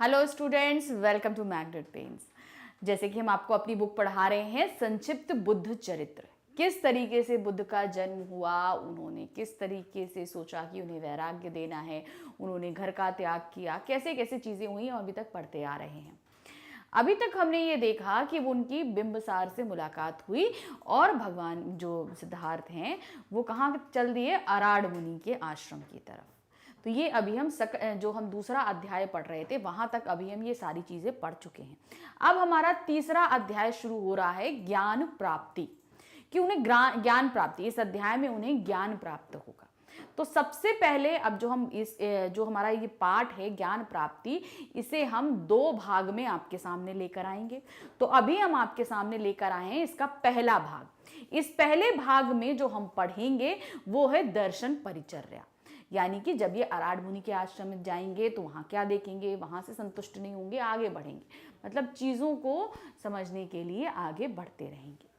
Hello students, welcome to Magnet Pens. जैसे कि हम आपको अपनी बुक पढ़ा रहे हैं संक्षिप्त बुद्ध चरित्र। किस तरीके से बुद्ध का जन्म हुआ, उन्होंने किस तरीके से सोचा कि उन्हें वैराग्य देना है, उन्होंने घर का त्याग किया, कैसे कैसे चीज़ें हुई और अभी तक पढ़ते आ रहे हैं। अभी तक हमने ये देखा कि वो उनकी बिंबसार से मुलाकात हुई और भगवान जो सिद्धार्थ हैं वो कहाँ चल दिए, अराड़ मुनि के आश्रम की तरफ। तो ये अभी हम जो हम दूसरा अध्याय पढ़ रहे थे वहां तक अभी हम ये सारी चीजें पढ़ चुके हैं। अब हमारा तीसरा अध्याय शुरू हो रहा है ज्ञान प्राप्ति, कि उन्हें ज्ञान प्राप्ति, इस अध्याय में उन्हें ज्ञान प्राप्त होगा। तो सबसे पहले अब जो हमारा ये पाठ है ज्ञान प्राप्ति, इसे हम दो भाग में आपके सामने लेकर आएंगे। तो अभी हम आपके सामने लेकर आए हैं इसका पहला भाग। इस पहले भाग में जो हम पढ़ेंगे वो है दर्शन परिचर्या, यानी कि जब ये अराड़ मुनि के आश्रम में जाएंगे तो वहाँ क्या देखेंगे, वहाँ से संतुष्ट नहीं होंगे, आगे बढ़ेंगे, मतलब चीज़ों को समझने के लिए आगे बढ़ते रहेंगे।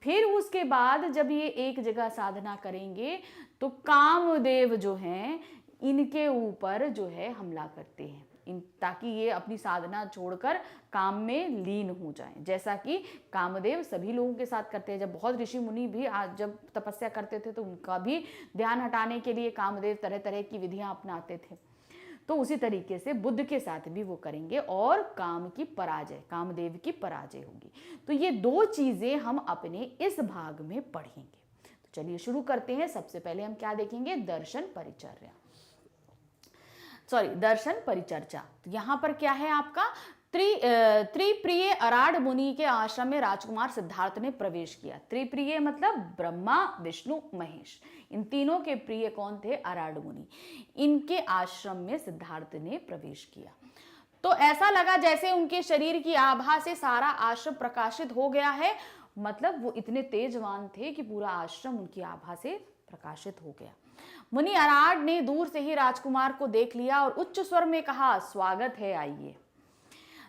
फिर उसके बाद जब ये एक जगह साधना करेंगे तो कामदेव जो हैं इनके ऊपर जो है हमला करते हैं, ताकि ये अपनी साधना छोड़कर काम में लीन हो जाएं, जैसा कि कामदेव सभी लोगों के साथ करते हैं। जब बहुत ऋषि मुनि भी आज जब तपस्या करते थे तो उनका भी ध्यान हटाने के लिए कामदेव तरह तरह की विधियां अपनाते थे। तो उसी तरीके से बुद्ध के साथ भी वो करेंगे और कामदेव की पराजय होगी। तो ये दो चीजें हम अपने इस भाग में पढ़ेंगे। तो चलिए शुरू करते हैं। सबसे पहले हम क्या देखेंगे, दर्शन परिचर्चा। तो यहाँ पर क्या है आपका, त्रिप्रिय अराड़ मुनि के आश्रम में राजकुमार सिद्धार्थ ने प्रवेश किया। त्रिप्रिय मतलब ब्रह्मा विष्णु महेश, इन तीनों के प्रिय कौन थे, अराड़ मुनि। इनके आश्रम में सिद्धार्थ ने प्रवेश किया तो ऐसा लगा जैसे उनके शरीर की आभा से सारा आश्रम प्रकाशित हो गया है। मतलब वो इतने तेजवान थे कि पूरा आश्रम उनकी आभा से प्रकाशित हो गया। मुनि अराड़ ने दूर से ही राजकुमार को देख लिया और उच्च स्वर में कहा, स्वागत है, आइए।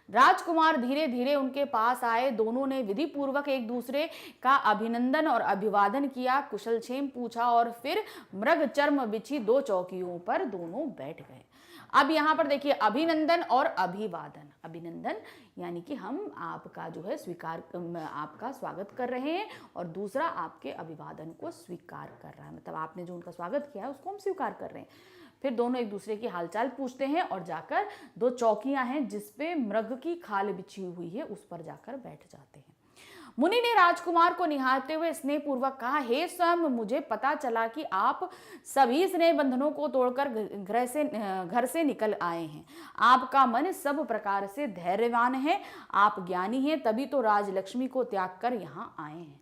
राजकुमार धीरे धीरे उनके पास आए। दोनों ने विधि पूर्वक एक दूसरे का अभिनंदन और अभिवादन किया, कुशलक्षेम पूछा और फिर मृग चर्म बिछी दो चौकियों पर दोनों बैठ गए। अब यहाँ पर देखिए अभिनंदन और अभिवादन। अभिनंदन यानी कि हम आपका जो है आपका स्वागत कर रहे हैं, और दूसरा आपके अभिवादन को स्वीकार कर रहा है, मतलब आपने जो उनका स्वागत किया है उसको हम स्वीकार कर रहे हैं। फिर दोनों एक दूसरे की हालचाल पूछते हैं और जाकर दो चौकियां हैं जिसपे मृग की खाल बिछी हुई है उस पर जाकर बैठ जाते हैं। मुनि ने राजकुमार को निहारते हुए स्नेह पूर्वक कहा, हे स्वयं, मुझे पता चला कि आप सभी स्नेह बंधनों को तोड़कर घर से निकल आए हैं। आपका मन सब प्रकार से धैर्यवान है, आप ज्ञानी हैं, तभी तो राजलक्ष्मी को त्याग कर यहाँ आए हैं।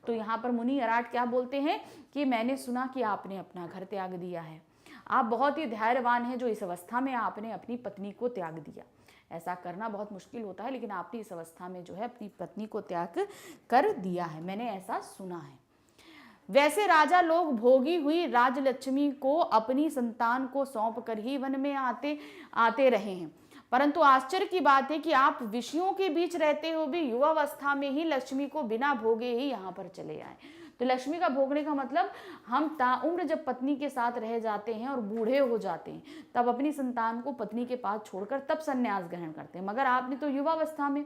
तो यहाँ पर मुनि अराड़ क्या बोलते हैं कि मैंने सुना कि आपने अपना घर त्याग दिया है, आप बहुत ही धैर्यवान हैं जो इस अवस्था में आपने अपनी पत्नी को त्याग दिया। ऐसा करना बहुत मुश्किल होता है, लेकिन आपने इस अवस्था में जो है अपनी पत्नी को त्याग कर दिया है, मैंने ऐसा सुना है। वैसे राजा लोग भोगी हुई राजलक्ष्मी को अपनी संतान को सौंप कर ही वन में आते रहे हैं, परंतु आश्चर्य की बात है कि आप विषयों के बीच रहते हुए भी युवावस्था में ही लक्ष्मी को बिना भोगे ही यहाँ पर चले आए। तो लक्ष्मी का भोगने का मतलब हम ताउम्र जब पत्नी के साथ रह जाते हैं और बूढ़े हो जाते हैं तब अपनी संतान को पत्नी के पास छोड़कर तब संन्यास ग्रहण करते हैं, मगर आपने तो युवावस्था में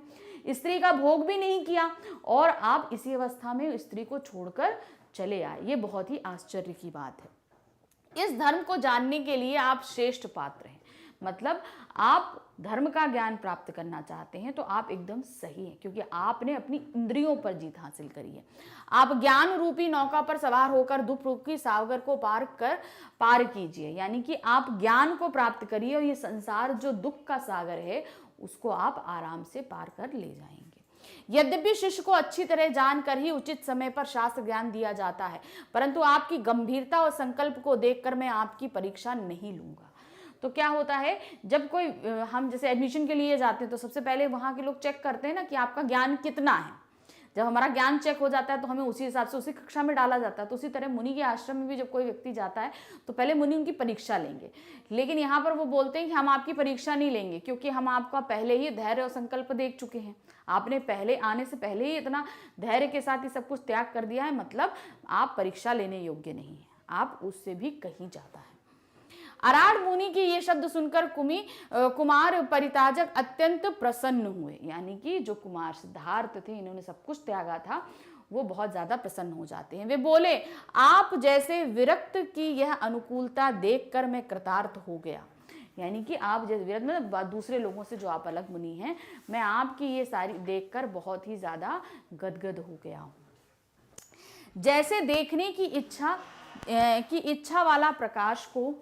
स्त्री का भोग भी नहीं किया और आप इसी अवस्था में स्त्री को छोड़कर चले आए। ये बहुत ही आश्चर्य की बात है। इस धर्म को जानने के लिए आप श्रेष्ठ पात्र हैं, मतलब आप धर्म का ज्ञान प्राप्त करना चाहते हैं तो आप एकदम सही हैं, क्योंकि आपने अपनी इंद्रियों पर जीत हासिल करी है। आप ज्ञान रूपी नौका पर सवार होकर दुख रूपी सागर को पार कीजिए, यानी कि आप ज्ञान को प्राप्त करिए और ये संसार जो दुख का सागर है उसको आप आराम से पार कर ले जाएंगे। यद्यपि शिष्य को अच्छी तरह जानकर ही उचित समय पर शास्त्र ज्ञान दिया जाता है, परंतु आपकी गंभीरता और संकल्प को देखकर मैं आपकी परीक्षा नहीं लूंगा। तो क्या होता है, जब कोई हम जैसे एडमिशन के लिए जाते हैं तो सबसे पहले वहाँ के लोग चेक करते हैं ना कि आपका ज्ञान कितना है। जब हमारा ज्ञान चेक हो जाता है तो हमें उसी हिसाब से उसी कक्षा में डाला जाता है। तो उसी तरह मुनि के आश्रम में भी जब कोई व्यक्ति जाता है तो पहले मुनि उनकी परीक्षा लेंगे, लेकिन यहाँ पर वो बोलते हैं कि हम आपकी परीक्षा नहीं लेंगे, क्योंकि हम आपका पहले ही धैर्य और संकल्प देख चुके हैं। आपने पहले आने से पहले ही इतना धैर्य के साथ ही सब कुछ त्याग कर दिया है, मतलब आप परीक्षा लेने योग्य नहीं है, आप उससे भी कहीं ज़्यादा है। अराड मुनि के ये शब्द सुनकर कुमार परिताजक अत्यंत प्रसन्न हुए, यानी कि जो कुमार सिद्धार्थ थे, इन्होंने सब कुछ त्यागा था, वो बहुत ज्यादा प्रसन्न हो जाते हैं। वे बोले, आप जैसे विरक्त की यह अनुकूलता देखकर मैं कृतार्थ हो गया, यानी कि आप जैसे विरक्त मतलब दूसरे लोगों से जो आप अलग मुनि हैं, मैं आपकी ये सारी देखकर बहुत ही ज्यादा गदगद हो गया हूं। जैसे देखने की इच्छा वाला प्रकाश को,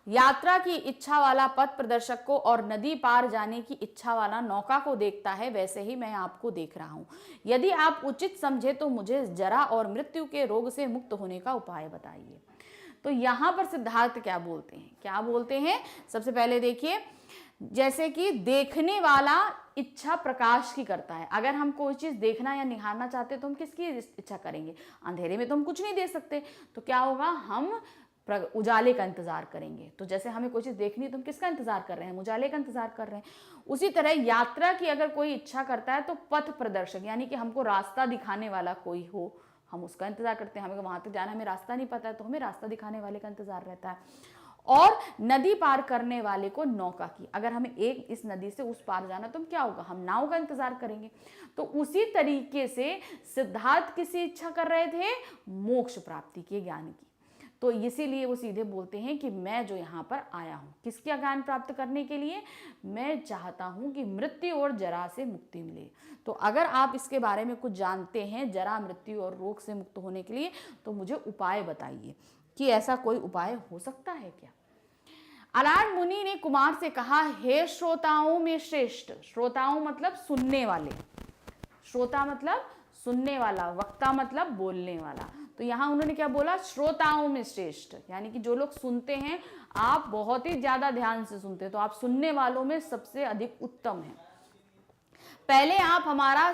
यात्रा की इच्छा वाला पथ प्रदर्शक को और नदी पार जाने की इच्छा वाला नौका को देखता है, वैसे ही मैं आपको देख रहा हूं। यदि आप उचित समझे तो मुझे जरा और मृत्यु के रोग से मुक्त होने का उपाय बताइए। तो यहां पर सिद्धार्थ क्या बोलते हैं, सबसे पहले देखिए, जैसे कि देखने वाला इच्छा प्रकाश की करता है। अगर हम कोई चीज देखना या निहारना चाहते तो हम किसकी इच्छा करेंगे? अंधेरे में तो हम कुछ नहीं देख सकते, तो क्या होगा, हम उजाले का इंतजार करेंगे। तो जैसे हमें कोई चीज देखनी है तो हम किसका इंतजार कर रहे हैं? उजाले का इंतजार कर रहे हैं। उसी तरह यात्रा की अगर कोई इच्छा करता है तो पथ प्रदर्शक, यानी कि हमको रास्ता दिखाने वाला कोई हो, हम उसका इंतजार करते हैं। हमें वहां तक जाना, हमें रास्ता नहीं पता है तो हमें रास्ता दिखाने वाले का इंतजार रहता है। और नदी पार करने वाले को नौका की, अगर हमें एक इस नदी से उस पार जाना तो क्या होगा, हम नाव का इंतजार करेंगे। तो उसी तरीके से सिद्धार्थ किसी इच्छा कर रहे थे, मोक्ष प्राप्ति के ज्ञान की। तो इसीलिए वो सीधे बोलते हैं कि मैं जो यहाँ पर आया हूँ किसका ज्ञान प्राप्त करने के लिए, मैं चाहता हूँ कि मृत्यु और जरा से मुक्ति मिले। तो अगर आप इसके बारे में कुछ जानते हैं, जरा, मृत्यु और रोग से मुक्त होने के लिए, तो मुझे उपाय बताइए कि ऐसा कोई उपाय हो सकता है क्या। अराड मुनि ने कुमार से कहा, हे श्रोताओं में श्रेष्ठ, श्रोताओं मतलब सुनने वाले, श्रोता मतलब सुनने वाला, वक्ता मतलब बोलने वाला। तो यहां उन्होंने क्या बोला, श्रोताओं में श्रेष्ठ, यानी कि जो लोग सुनते हैं, आप बहुत ही ज्यादा ध्यान से सुनते हैं, तो आप सुनने वालों में सबसे अधिक उत्तम हैं। पहले आप हमारा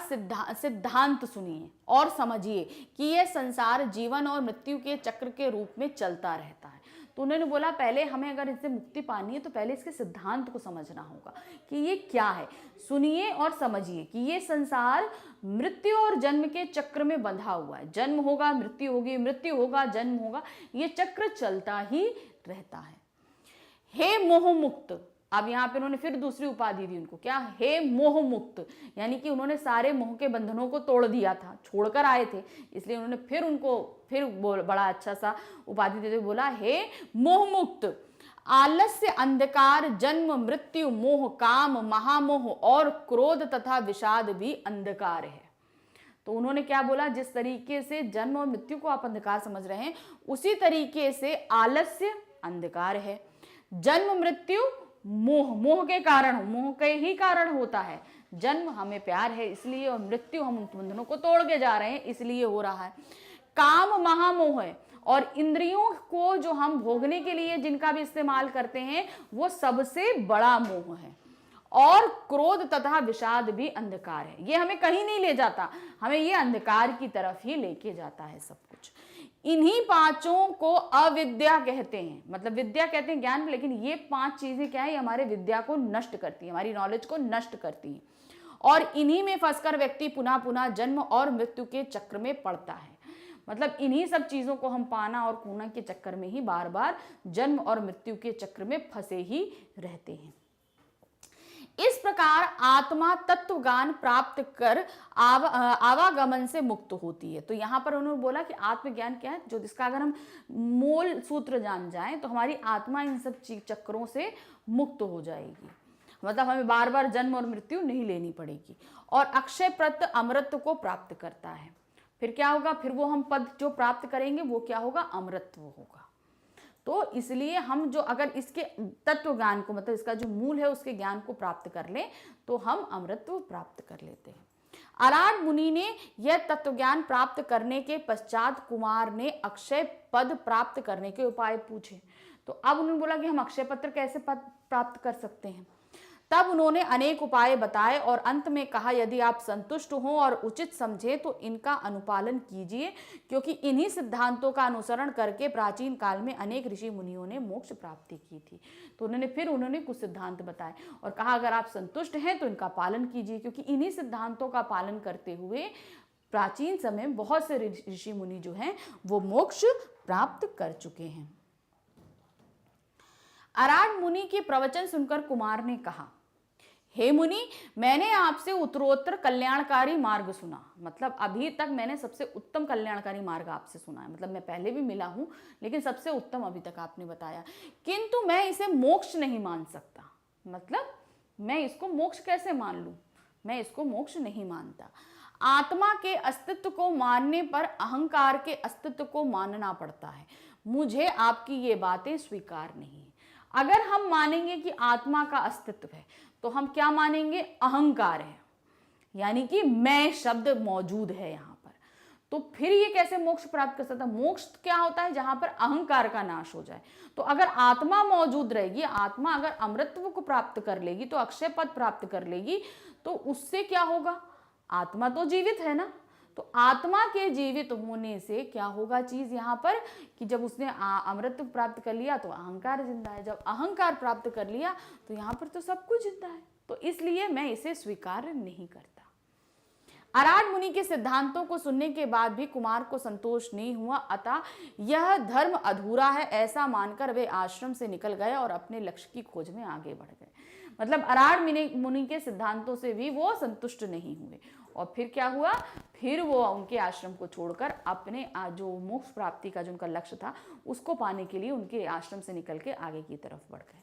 सिद्धांत सुनिए और समझिए कि यह संसार जीवन और मृत्यु के चक्र के रूप में चलता रहता है। तो उन्होंने बोला, पहले हमें अगर इससे मुक्ति पानी है तो पहले इसके सिद्धांत को समझना होगा कि ये क्या है। सुनिए और समझिए कि ये संसार मृत्यु और जन्म के चक्र में बंधा हुआ है। जन्म होगा, मृत्यु होगी, मृत्यु होगा, जन्म होगा, ये चक्र चलता ही रहता है। हे मोह मुक्त, अब यहाँ पे उन्होंने फिर दूसरी उपाधि दी उनको, क्या, हे मोह मुक्त, यानी कि उन्होंने सारे मोह के बंधनों को तोड़ दिया था, छोड़कर आए थे, इसलिए उन्होंने फिर बड़ा अच्छा सा उपाधि देते बोला, हे मोह मुक्त, आलस्य, अंधकार, जन्म, मृत्यु, मोह, काम, महामोह और क्रोध तथा विषाद भी अंधकार है। तो उन्होंने क्या बोला, जिस तरीके से जन्म और मृत्यु को आप अंधकार समझ रहे हैं, उसी तरीके से आलस्य अंधकार है, जन्म मृत्यु मोह, मोह के कारण, मोह के ही कारण होता है। जन्म हमें प्यार है इसलिए, और मृत्यु हम उन बंधनों को तोड़ के जा रहे हैं इसलिए हो रहा है। काम महामोह है, और इंद्रियों को जो हम भोगने के लिए जिनका भी इस्तेमाल करते हैं वो सबसे बड़ा मोह है। और क्रोध तथा विषाद भी अंधकार है, ये हमें कहीं नहीं ले जाता, हमें ये अंधकार की तरफ ही लेके जाता है सब कुछ। इन्हीं पांचों को अविद्या कहते हैं, मतलब विद्या कहते हैं ज्ञान, लेकिन ये पांच चीजें क्या है, ये हमारे विद्या को नष्ट करती है, हमारी नॉलेज को नष्ट करती है। और इन्हीं में फंसकर व्यक्ति पुनः पुनः जन्म और मृत्यु के चक्र में पड़ता है। मतलब इन्हीं सब चीजों को हम पाना और खोना के चक्कर में ही बार बार जन्म और मृत्यु के चक्र में फंसे ही रहते हैं। इस प्रकार आत्मा तत्वज्ञान प्राप्त कर आवागमन से मुक्त होती है। तो यहाँ पर उन्होंने बोला कि आत्मज्ञान क्या है, जो जिसका अगर हम मूल सूत्र जान जाएं तो हमारी आत्मा इन सब चक्रों से मुक्त हो जाएगी, मतलब हमें बार बार जन्म और मृत्यु नहीं लेनी पड़ेगी। और अक्षय प्रत अमृत को प्राप्त करता है। फिर क्या होगा, फिर वो हम पद जो प्राप्त करेंगे वो क्या होगा, अमृतत्व होगा। तो इसलिए हम जो अगर इसके तत्व ज्ञान को, मतलब इसका जो मूल है उसके ज्ञान को प्राप्त कर लें तो हम अमृतत्व प्राप्त कर लेते हैं। अराड मुनि ने यह तत्व ज्ञान प्राप्त करने के पश्चात कुमार ने अक्षय पद प्राप्त करने के उपाय पूछे। तो अब उन्होंने बोला कि हम अक्षय पत्र कैसे पद प्राप्त कर सकते हैं। तब उन्होंने अनेक उपाय बताए और अंत में कहा, यदि आप संतुष्ट हों और उचित समझे तो इनका अनुपालन कीजिए, क्योंकि इन्हीं सिद्धांतों का अनुसरण करके प्राचीन काल में अनेक ऋषि मुनियों ने मोक्ष प्राप्ति की थी। तो उन्होंने कुछ सिद्धांत बताए और कहा, अगर आप संतुष्ट हैं तो इनका पालन कीजिए, क्योंकि इन्हीं सिद्धांतों का पालन करते हुए प्राचीन समय में बहुत से ऋषि मुनि जो हैं वो मोक्ष प्राप्त कर चुके हैं। अराड मुनि के प्रवचन सुनकर कुमार ने कहा, हे मुनि, मैंने आपसे उत्तरोत्तर कल्याणकारी मार्ग सुना। मतलब अभी तक मैंने सबसे उत्तम कल्याणकारी मार्ग आपसे सुना है। मतलब मैं पहले भी मिला हूं, लेकिन सबसे उत्तम अभी तक आपने बताया, किंतु मैं इसे मोक्ष नहीं मान सकता। मतलब मैं इसको मोक्ष कैसे मान लूं? मैं इसको मोक्ष नहीं मानता। आत्मा के अस्तित्व को मानने पर अहंकार के अस्तित्व को मानना पड़ता है। मुझे आपकी ये बातें स्वीकार नहीं है। अगर हम मानेंगे कि आत्मा का अस्तित्व है, तो हम क्या मानेंगे? अहंकार है, यानी कि मैं शब्द मौजूद है यहाँ पर। तो फिर ये कैसे मोक्ष प्राप्त कर सकता? मोक्ष क्या होता है? जहां पर अहंकार का नाश हो जाए। तो अगर आत्मा मौजूद रहेगी, आत्मा अगर अमृतत्व को प्राप्त कर लेगी, तो अक्षय पद प्राप्त कर लेगी, तो उससे क्या होगा? आत्मा तो जीवित है ना। तो आत्मा के जीवित होने से क्या होगा चीज यहाँ पर, कि जब उसने अमृतत्व प्राप्त कर लिया तो अहंकार जिंदा है, जब अहंकार प्राप्त कर लिया तो यहाँ पर तो सब कुछ जिंदा है। तो इसलिए मैं इसे स्वीकार नहीं करता। अराड मुनि के सिद्धांतों को सुनने के बाद भी कुमार को संतोष नहीं हुआ, अतः यह धर्म अधूरा है ऐसा मानकर वे आश्रम से निकल गए और अपने लक्ष्य की खोज में आगे बढ़ गए। मतलब अराड मुनि के सिद्धांतों से भी वो संतुष्ट नहीं हुए, और फिर क्या हुआ? फिर वो उनके आश्रम को छोड़कर अपने जो मोक्ष प्राप्ति का जो उनका लक्ष्य था उसको पाने के लिए उनके आश्रम से निकल के आगे की तरफ बढ़ गए।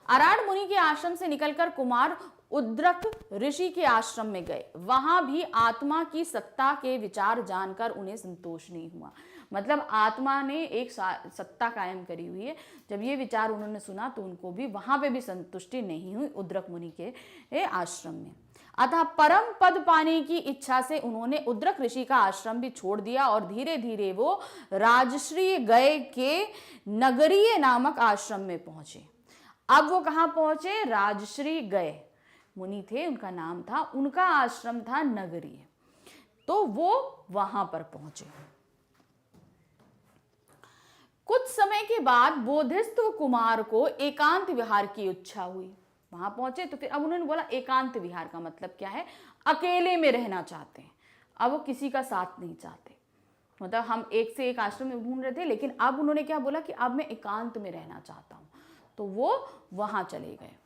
अराड मुनि के आश्रम से निकलकर कुमार उद्रक ऋषि के आश्रम में गए। वहां भी आत्मा की सत्ता के विचार जानकर उन्हें संतोष नहीं हुआ। मतलब आत्मा ने एक सत्ता कायम करी हुई है। जब ये विचार उन्होंने सुना तो उनको भी वहां पे भी संतुष्टि नहीं हुई उद्रक मुनि के आश्रम में। अतः परम पद पाने की इच्छा से उन्होंने उद्रक ऋषि का आश्रम भी छोड़ दिया और धीरे धीरे वो राजश्री गए के नगरीय नामक आश्रम में पहुंचे। अब वो कहां पहुंचे? राजश्री गए मुनि थे, उनका नाम था, उनका आश्रम था नगरीय, तो वो वहां पर पहुंचे। कुछ समय के बाद बोधिसत्व कुमार को एकांत विहार की इच्छा हुई। वहां पहुंचे तो फिर अब उन्होंने बोला एकांत विहार का मतलब क्या है? अकेले में रहना चाहते हैं। अब वो किसी का साथ नहीं चाहते। मतलब हम एक से एक आश्रम में ढूंढ रहे थे, लेकिन अब उन्होंने क्या बोला कि अब मैं एकांत में रहना चाहता हूं, तो वो वहां चले गए।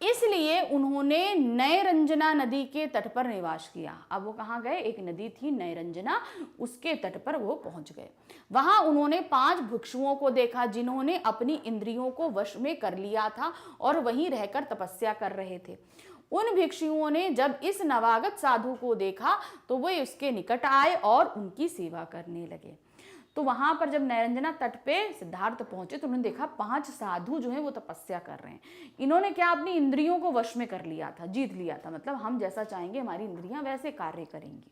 इसलिए उन्होंने नयरंजना नदी के तट पर निवास किया। अब वो कहाँ गए? एक नदी थी नयरंजना, उसके तट पर वो पहुंच गए। वहां उन्होंने 5 भिक्षुओं को देखा जिन्होंने अपनी इंद्रियों को वश में कर लिया था और वहीं रहकर तपस्या कर रहे थे। उन भिक्षुओं ने जब इस नवागत साधु को देखा तो वे उसके निकट आए और उनकी सेवा करने लगे। तो वहां पर जब नयरंजना तट पे सिद्धार्थ पहुंचे तो उन्होंने देखा 5 साधु जो हैं वो तपस्या कर रहे हैं। इन्होंने क्या? अपनी इंद्रियों को वश में कर लिया था, जीत लिया था। मतलब हम जैसा चाहेंगे हमारी इंद्रियां वैसे कार्य करेंगी।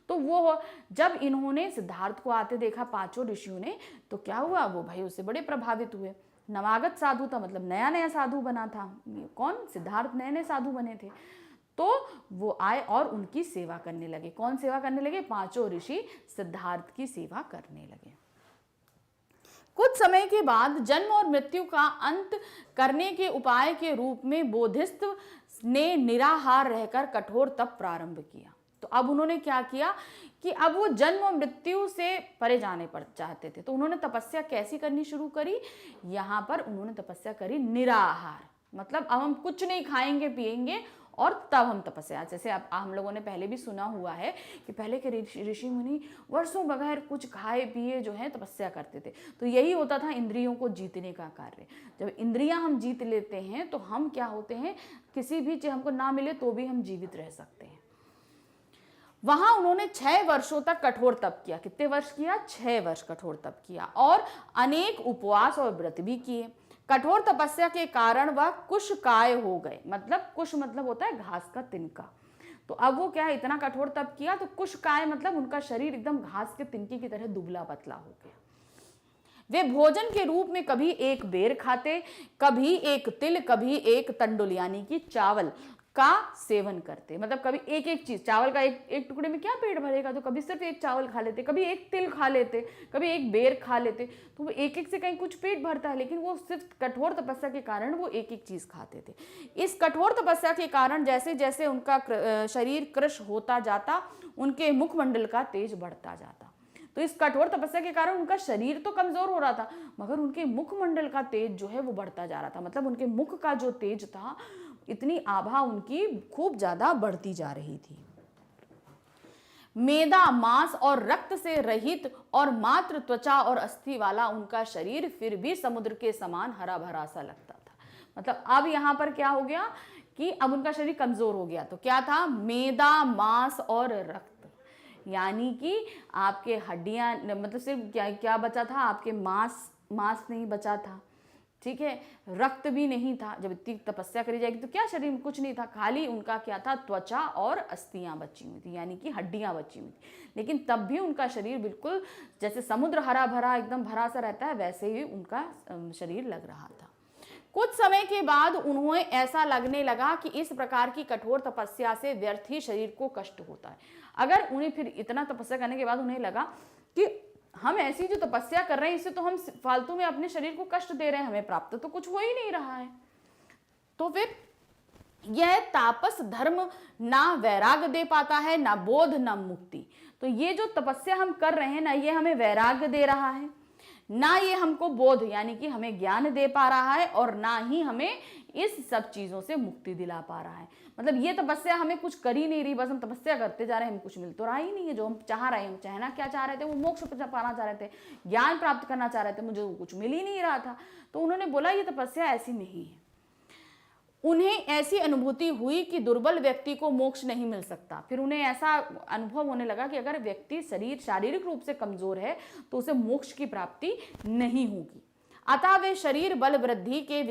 तो वो जब इन्होंने सिद्धार्थ को आते देखा 5 ऋषियों ने, तो क्या हुआ? वो भाई उससे बड़े प्रभावित हुए। नवागत साधु था, मतलब नया नया साधु बना था। कौन? सिद्धार्थ नए नए साधु बने थे। तो वो आए और उनकी सेवा करने लगे। कौन सेवा करने लगे? 5 ऋषि सिद्धार्थ की सेवा करने लगे। कुछ समय के बाद जन्म और मृत्यु का अंत करने के उपाय के रूप में बोधिसत्व ने निराहार रहकर कठोर तप प्रारंभ किया। तो अब उन्होंने क्या किया कि अब वो जन्म और मृत्यु से परे जाने पर चाहते थे, तो उन्होंने तपस्या कैसी करनी शुरू करी? यहाँ पर उन्होंने तपस्या करी निराहार। मतलब अब हम कुछ नहीं खाएंगे पिएंगे और तब हम तपस्या। जैसे अब हम लोगों ने पहले भी सुना हुआ है कि पहले के ऋषि मुनि वर्षों बगैर कुछ खाए पिए जो है तपस्या करते थे। तो यही होता था इंद्रियों को जीतने का कार्य। जब इंद्रियां हम जीत लेते हैं तो हम क्या होते हैं? किसी भी चीज हमको ना मिले तो भी हम जीवित रह सकते हैं। वहां उन्होंने 6 वर्षों तक कठोर तप किया। कितने वर्ष किया? 6 वर्ष कठोर तप किया और अनेक उपवास और व्रत भी किए। कठोर तपस्या के कारण वह कुशकाय हो गए। मतलब कुश मतलब होता है घास का तिनका। तो अब वो क्या है? इतना कठोर तप किया तो कुशकाय मतलब उनका शरीर एकदम घास के तिनके की तरह दुबला पतला हो गया। वे भोजन के रूप में कभी एक बेर खाते, कभी एक तिल, कभी एक तंडुल यानी कि चावल का सेवन करते। मतलब कभी एक एक चीज, चावल का एक टुकड़े में क्या पेट भरेगा, तो कभी सिर्फ एक चावल खा लेते, कभी एक तिल खा लेते, कभी एक बेर खा लेते। तो वो एक एक से कहीं कुछ पेट भरता है, लेकिन वो सिर्फ कठोर तपस्या के कारण वो एक एक चीज खाते थे। इस कठोर तपस्या के कारण जैसे जैसे उनका शरीर कृश होता जाता, उनके मुखमंडल का तेज बढ़ता जाता। तो इस कठोर तपस्या के कारण उनका शरीर तो कमजोर हो रहा था, मगर उनके मुखमंडल का तेज जो है वो बढ़ता जा रहा था। मतलब उनके मुख का जो तेज था, इतनी आभा उनकी खूब ज्यादा बढ़ती जा रही थी। मेदा, मांस और रक्त से रहित और मात्र त्वचा और अस्थि वाला उनका शरीर फिर भी समुद्र के समान हरा भरा सा लगता था। मतलब अब यहां पर क्या हो गया कि अब उनका शरीर कमजोर हो गया। तो क्या था? मेदा, मांस और रक्त, यानी कि आपके हड्डियां, मतलब सिर्फ क्या क्या बचा था? आपके मांस नहीं बचा था, ठीक है, रक्त भी नहीं था। जब इतनी तपस्या करी जाएगी तो क्या शरीर में कुछ नहीं था, खाली उनका क्या था? त्वचा और अस्थियां बची हुई थी, यानी कि हड्डियां बची हुई थी। लेकिन तब भी उनका शरीर बिल्कुल जैसे समुद्र हरा भरा एकदम भरा सा रहता है, वैसे ही उनका शरीर लग रहा था। कुछ समय के बाद उन्हें ऐसा लगने लगा कि इस प्रकार की कठोर तपस्या से व्यर्थ ही शरीर को कष्ट होता है। अगर उन्हें फिर इतना तपस्या करने के बाद उन्हें लगा कि हम ऐसी जो तपस्या कर रहे हैं इससे तो हम फालतू में अपने शरीर को कष्ट दे रहे हैं, हमें प्राप्त तो कुछ हो ही नहीं रहा है। तो फिर यह तापस धर्म ना वैराग्य दे पाता है, ना बोध, ना मुक्ति। तो ये जो तपस्या हम कर रहे हैं ना, ये हमें वैराग्य दे रहा है, ना ये हमको बोध यानी कि हमें ज्ञान दे पा रहा है, और ना ही हमें इस सब चीजों से मुक्ति दिला पा रहा है। मतलब ये तपस्या हमें कुछ कर ही नहीं रही, बस हम तपस्या करते जा रहे हैं, हमें कुछ मिल तो रहा ही नहीं है। जो हम चाह रहे हैं, हम चाहना क्या चाह रहे थे? वो मोक्ष पाना चाह रहे थे, ज्ञान प्राप्त करना चाह रहे थे, मुझे कुछ मिल ही नहीं रहा था। तो उन्होंने बोला ये तपस्या ऐसी नहीं है। उन्हें ऐसी अनुभूति हुई कि दुर्बल व्यक्ति को मोक्ष नहीं मिल सकता। फिर उन्हें ऐसा अनुभव होने लगा कि अगर व्यक्ति शारीरिक रूप से कमजोर है तो उसे मोक्ष की प्राप्ति नहीं होगी। अतः वे शरीर बल वृद्धि के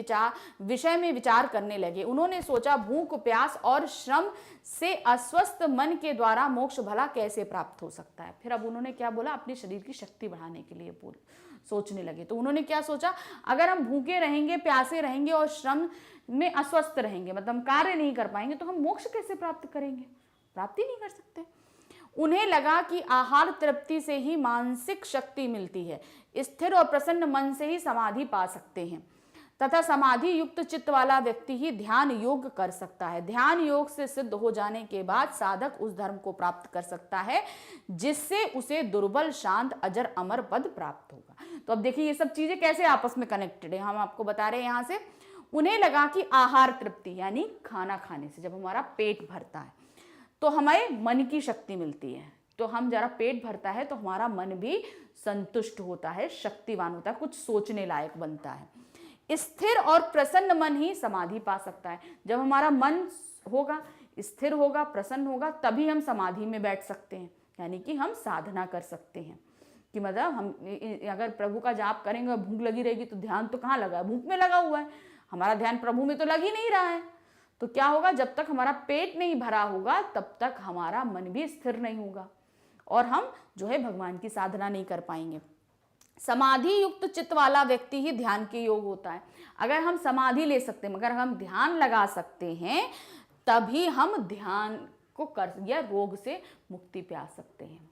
विषय में विचार करने लगे। उन्होंने सोचा, भूख, प्यास और श्रम से अस्वस्थ मन के द्वारा मोक्ष भला कैसे प्राप्त हो सकता है। फिर अब उन्होंने क्या बोला? अपने शरीर की शक्ति बढ़ाने के लिए सोचने लगे। तो उन्होंने क्या सोचा? अगर हम भूखे रहेंगे, प्यासे रहेंगे और श्रम में अस्वस्थ रहेंगे, मतलब हम कार्य नहीं कर पाएंगे, तो हम मोक्ष कैसे प्राप्त करेंगे? प्राप्ति नहीं कर सकते। उन्हें लगा कि आहार तृप्ति से ही मानसिक शक्ति मिलती है, स्थिर और प्रसन्न मन से ही समाधि पा सकते हैं, तथा समाधि युक्त चित्त वाला व्यक्ति ही ध्यान योग कर सकता है। ध्यान योग से सिद्ध हो जाने के बाद साधक उस धर्म को प्राप्त कर सकता है जिससे उसे दुर्बल, शांत, अजर, अमर पद प्राप्त होगा। तो अब देखिए ये सब चीजें कैसे आपस में कनेक्टेड है, हम आपको बता रहे हैं यहां से। उन्हें लगा कि आहार तृप्ति यानी खाना खाने से जब हमारा पेट भरता है तो हमें मन की शक्ति मिलती है। तो हम जरा पेट भरता है तो हमारा मन भी संतुष्ट होता है, शक्तिवान होता है, कुछ सोचने लायक बनता है। स्थिर और प्रसन्न मन ही समाधि पा सकता है। जब हमारा मन होगा, स्थिर होगा, प्रसन्न होगा, तभी हम समाधि में बैठ सकते हैं, यानी कि हम साधना कर सकते हैं। कि मतलब हम अगर प्रभु का जाप करेंगे, भूख लगी रहेगी तो ध्यान तो कहाँ लगा है? भूख में लगा हुआ है, हमारा ध्यान प्रभु में तो लग ही नहीं रहा है। तो क्या होगा? जब तक हमारा पेट नहीं भरा होगा तब तक हमारा मन भी स्थिर नहीं होगा और हम जो है भगवान की साधना नहीं कर पाएंगे। समाधि युक्त चित्त वाला व्यक्ति ही ध्यान के योग होता है। अगर हम समाधि ले सकते हैं, मगर हम ध्यान लगा सकते हैं, तभी हम ध्यान को कर या रोग से मुक्ति पा सकते हैं।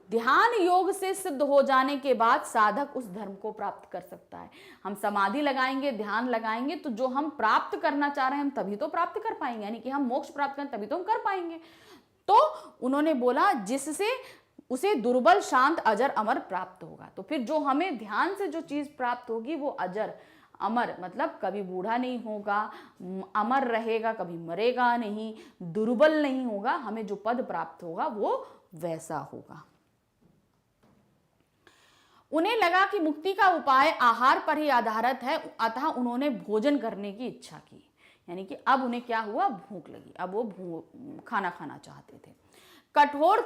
ध्यान योग से सिद्ध हो जाने के बाद साधक उस धर्म को प्राप्त कर सकता है। हम समाधि लगाएंगे, ध्यान लगाएंगे, तो जो हम प्राप्त करना चाह रहे हैं हम तभी तो प्राप्त कर पाएंगे, यानी कि हम मोक्ष प्राप्त करें तभी तो हम कर पाएंगे। तो उन्होंने बोला जिससे उसे दुर्बल, शांत, अजर, अमर प्राप्त होगा। तो फिर जो हमें ध्यान से जो चीज प्राप्त होगी वो अजर, अमर, मतलब कभी बूढ़ा नहीं होगा, अमर रहेगा, कभी मरेगा नहीं, दुर्बल नहीं होगा। हमें जो पद प्राप्त होगा वो वैसा होगा। उन्हें लगा कि मुक्ति का उपाय आहार पर ही आधारित है, अतः उन्होंने भोजन करने की इच्छा की। यानी कि अब उन्हें क्या हुआ? भूख लगी, अब वो खाना खाना चाहते थे। कठोर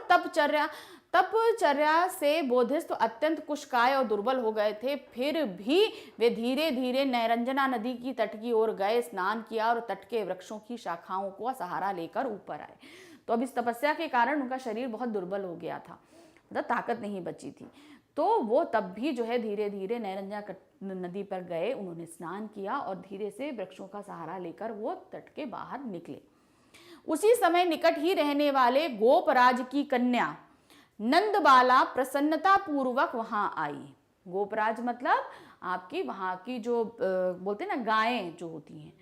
तपचर्या से बोधिस्थ अत्यंत कुशकाय और दुर्बल हो गए थे। फिर भी वे धीरे धीरे नैरंजना नदी की तट की ओर गए, स्नान किया और तट के वृक्षों की शाखाओं को सहारा लेकर ऊपर आए। तो अब इस तपस्या के कारण उनका शरीर बहुत दुर्बल हो गया था, मतलब ताकत नहीं बची थी। तो वो तब भी जो है धीरे धीरे नैरंजना नदी पर गए, उन्होंने स्नान किया और धीरे से वृक्षों का सहारा लेकर वो तट के बाहर निकले। उसी समय निकट ही रहने वाले गोपराज की कन्या नंदबाला प्रसन्नता पूर्वक वहां आई। गोपराज मतलब आपकी वहां की जो बोलते हैं ना गायें जो होती हैं,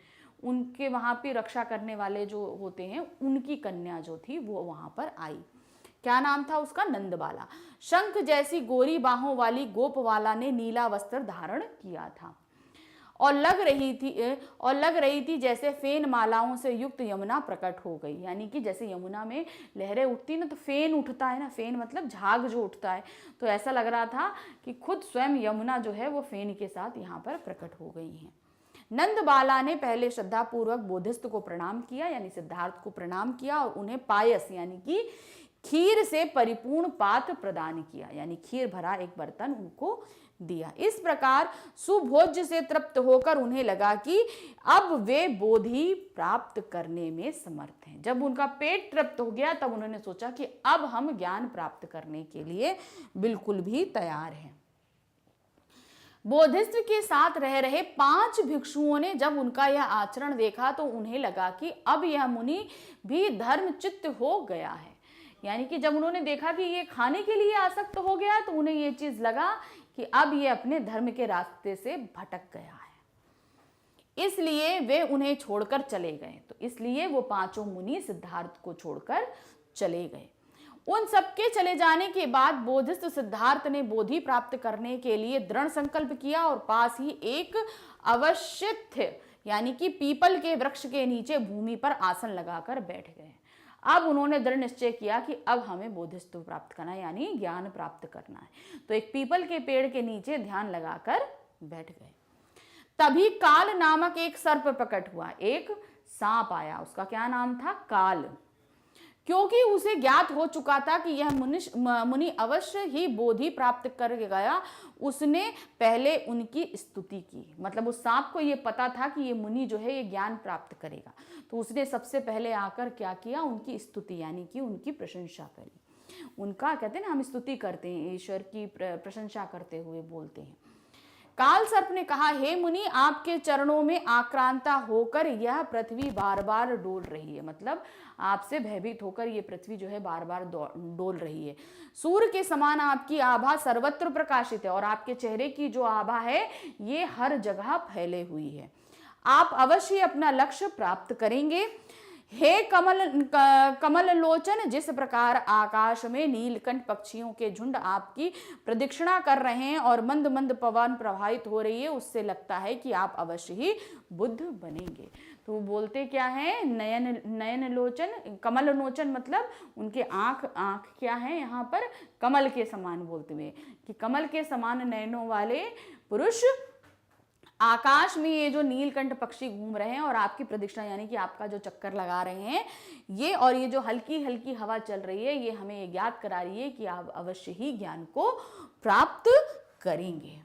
उनके वहां पे रक्षा करने वाले जो होते हैं, उनकी कन्या जो थी वो वहां पर आई। क्या नाम था उसका? नंदबाला। शंख जैसी गोरी बाहों वाली गोपवाला ने नीला वस्त्र धारण किया था और लग रही थी जैसे फेन मालाओं से युक्त यमुना प्रकट हो गई। यानी कि जैसे यमुना में लहरें उठती ना तो फेन उठता है ना, फेन मतलब झाग जो उठता है, तो ऐसा लग रहा था कि खुद स्वयं यमुना जो है वो फेन के साथ यहाँ पर प्रकट हो गई हैं। नंदबाला ने पहले श्रद्धापूर्वक बोधिस्थ को प्रणाम किया, यानी सिद्धार्थ को प्रणाम किया, और उन्हें पायस यानी कि खीर से परिपूर्ण पात्र प्रदान किया, यानी खीर भरा एक बर्तन उनको दिया। इस प्रकार सुभोज्य से तृप्त होकर उन्हें लगा कि अब वे बोधि प्राप्त करने में समर्थ हैं। जब उनका पेट तृप्त हो गया तब उन्होंने सोचा कि अब हम ज्ञान प्राप्त करने के लिए बिल्कुल भी तैयार हैं। बोधिस्थ के साथ रह रहे 5 भिक्षुओं ने जब उनका यह आचरण देखा तो उन्हें लगा कि अब यह मुनि भी धर्मचित्त हो गया है। यानी कि जब उन्होंने देखा कि ये खाने के लिए आसक्त हो गया तो उन्हें ये चीज लगा कि अब ये अपने धर्म के रास्ते से भटक गया है, इसलिए वे उन्हें छोड़कर चले गए। तो इसलिए वो 5 मुनि सिद्धार्थ को छोड़कर चले गए। उन सबके चले जाने के बाद बोधिस्थ सिद्धार्थ ने बोधि प्राप्त करने के लिए दृढ़ संकल्प किया और पास ही एक अवश्यत्थ यानी कि पीपल के वृक्ष के नीचे भूमि पर आसन लगाकर बैठ गए। अब उन्होंने दृढ़ निश्चय किया कि अब हमें बोधिस्त्व प्राप्त करना है, यानी ज्ञान प्राप्त करना है। तो एक पीपल के पेड़ के नीचे ध्यान लगाकर बैठ गए। तभी काल नामक एक सर्प प्रकट हुआ, एक सांप आया, उसका क्या नाम था? काल। क्योंकि उसे ज्ञात हो चुका था कि यह मुनि अवश्य ही बोधि प्राप्त कर गया, उसने पहले उनकी स्तुति की। मतलब उस सांप को यह पता था कि ये मुनि जो है ये ज्ञान प्राप्त करेगा, तो उसने सबसे पहले आकर क्या किया? उनकी स्तुति यानी कि उनकी प्रशंसा करी। उनका कहते हैं ना, हम स्तुति करते हैं, ईश्वर की प्रशंसा करते हुए बोलते हैं। काल सर्प ने कहा, हे मुनि, आपके चरणों में आक्रांता होकर यह पृथ्वी बार बार डोल रही है। मतलब आपसे भयभीत होकर ये पृथ्वी जो है बार बार डोल रही है। सूर्य के समान आपकी आभा सर्वत्र प्रकाशित है और आपके चेहरे की जो आभा है ये हर जगह फैले हुई है। आप अवश्य अपना लक्ष्य प्राप्त करेंगे। हे कमल लोचन, जिस प्रकार आकाश में नीलकंठ पक्षियों के झुंड आपकी प्रदक्षिणा कर रहे हैं और मंद मंद पवन प्रवाहित हो रही है, उससे लगता है कि आप अवश्य ही बुद्ध बनेंगे। तो बोलते क्या है? नयन लोचन, कमल लोचन मतलब उनके आंख क्या है यहाँ पर? कमल के समान बोलते हुए कि कमल के समान नयनों वाले पुरुष आकाश में ये जो नीलकंठ पक्षी घूम रहे हैं और आपकी प्रदक्षिणा यानी कि आपका जो चक्कर लगा रहे हैं ये, और ये जो हल्की हल्की हवा चल रही है, ये हमें ये ज्ञात करा रही है कि आप अवश्य ही ज्ञान को प्राप्त करेंगे।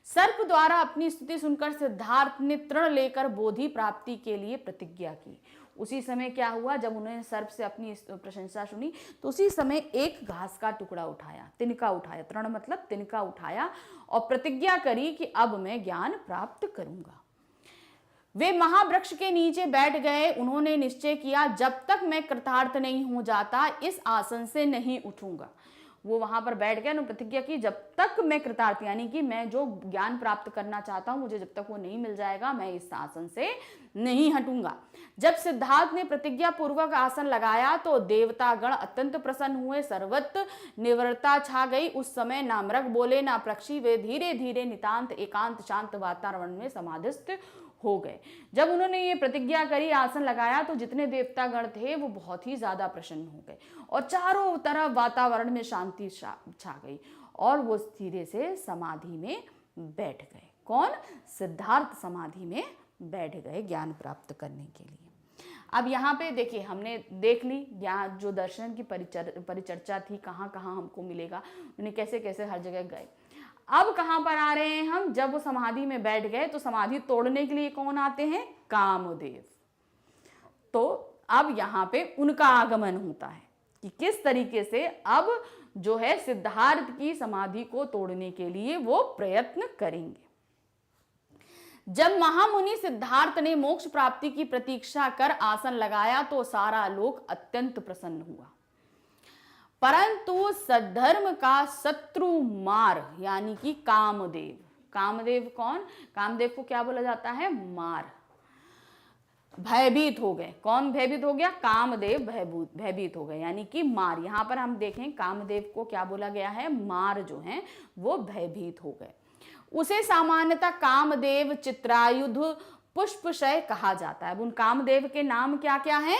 सर्प द्वारा अपनी स्तुति सुनकर सिद्धार्थ ने तृण लेकर बोधि प्राप्ति के लिए प्रतिज्ञा की। उसी समय क्या हुआ? जब उन्होंने सर्प से अपनी प्रशंसा सुनी तो उसी समय एक घास का टुकड़ा उठाया, तिनका उठाया, तृण मतलब तिनका उठाया, और प्रतिज्ञा करी कि अब मैं ज्ञान प्राप्त करूंगा। वे महावृक्ष के नीचे बैठ गए। उन्होंने निश्चय किया, जब तक मैं कृतार्थ नहीं हो जाता इस आसन से नहीं उठूंगा। वो वहां पर बैठ गए, उन्होंने प्रतिज्ञा की, जब तक मैं कृतार्थ यानी कि मैं जो ज्ञान प्राप्त करना चाहता हूं मुझे जब तक वो नहीं मिल जाएगा मैं इस आसन से नहीं हटूंगा। जब सिद्धार्थ ने प्रतिज्ञा पूर्वक आसन लगाया तो देवतागण अत्यंत प्रसन्न हुए, सर्वत्र निवृत्ता छा गई। उस समय ना मृग बोले ना पक्षी, वे धीरे धीरे नितांत एकांत शांत वातावरण में समाधिस्थ हो गए। जब उन्होंने ये प्रतिज्ञा करी, आसन लगाया, तो जितने देवतागण थे वो बहुत ही ज्यादा प्रसन्न हो गए और चारों तरफ वातावरण में शांति छा गई और वो धीरे से समाधि में बैठ गए। कौन? सिद्धार्थ समाधि में बैठ गए ज्ञान प्राप्त करने के लिए। अब यहाँ पे देखिए, हमने देख ली यहाँ जो दर्शन की परिचर्चा थी, कहाँ कहाँ हमको मिलेगा, उन्हें कैसे कैसे हर जगह गए। अब कहां पर आ रहे हैं हम? जब वो समाधि में बैठ गए तो समाधि तोड़ने के लिए कौन आते हैं? कामदेव। तो अब यहां पे उनका आगमन होता है कि किस तरीके से अब जो है सिद्धार्थ की समाधि को तोड़ने के लिए वो प्रयत्न करेंगे। जब महामुनि सिद्धार्थ ने मोक्ष प्राप्ति की प्रतीक्षा कर आसन लगाया तो सारा लोक अत्यंत प्रसन्न हुआ, परंतु सद्धर्म का शत्रु मार यानी कि कामदेव। कामदेव कौन? कामदेव को क्या बोला जाता है? मार। भयभीत हो गए। कौन भयभीत हो गया? कामदेव भयभीत हो गए, यानी कि मार। यहां पर हम देखें कामदेव को क्या बोला गया है? मार जो है वो भयभीत हो गए। उसे सामान्यतः कामदेव, चित्रायुध, पुष्पशय कहा जाता है। अब उन कामदेव के नाम क्या क्या हैं?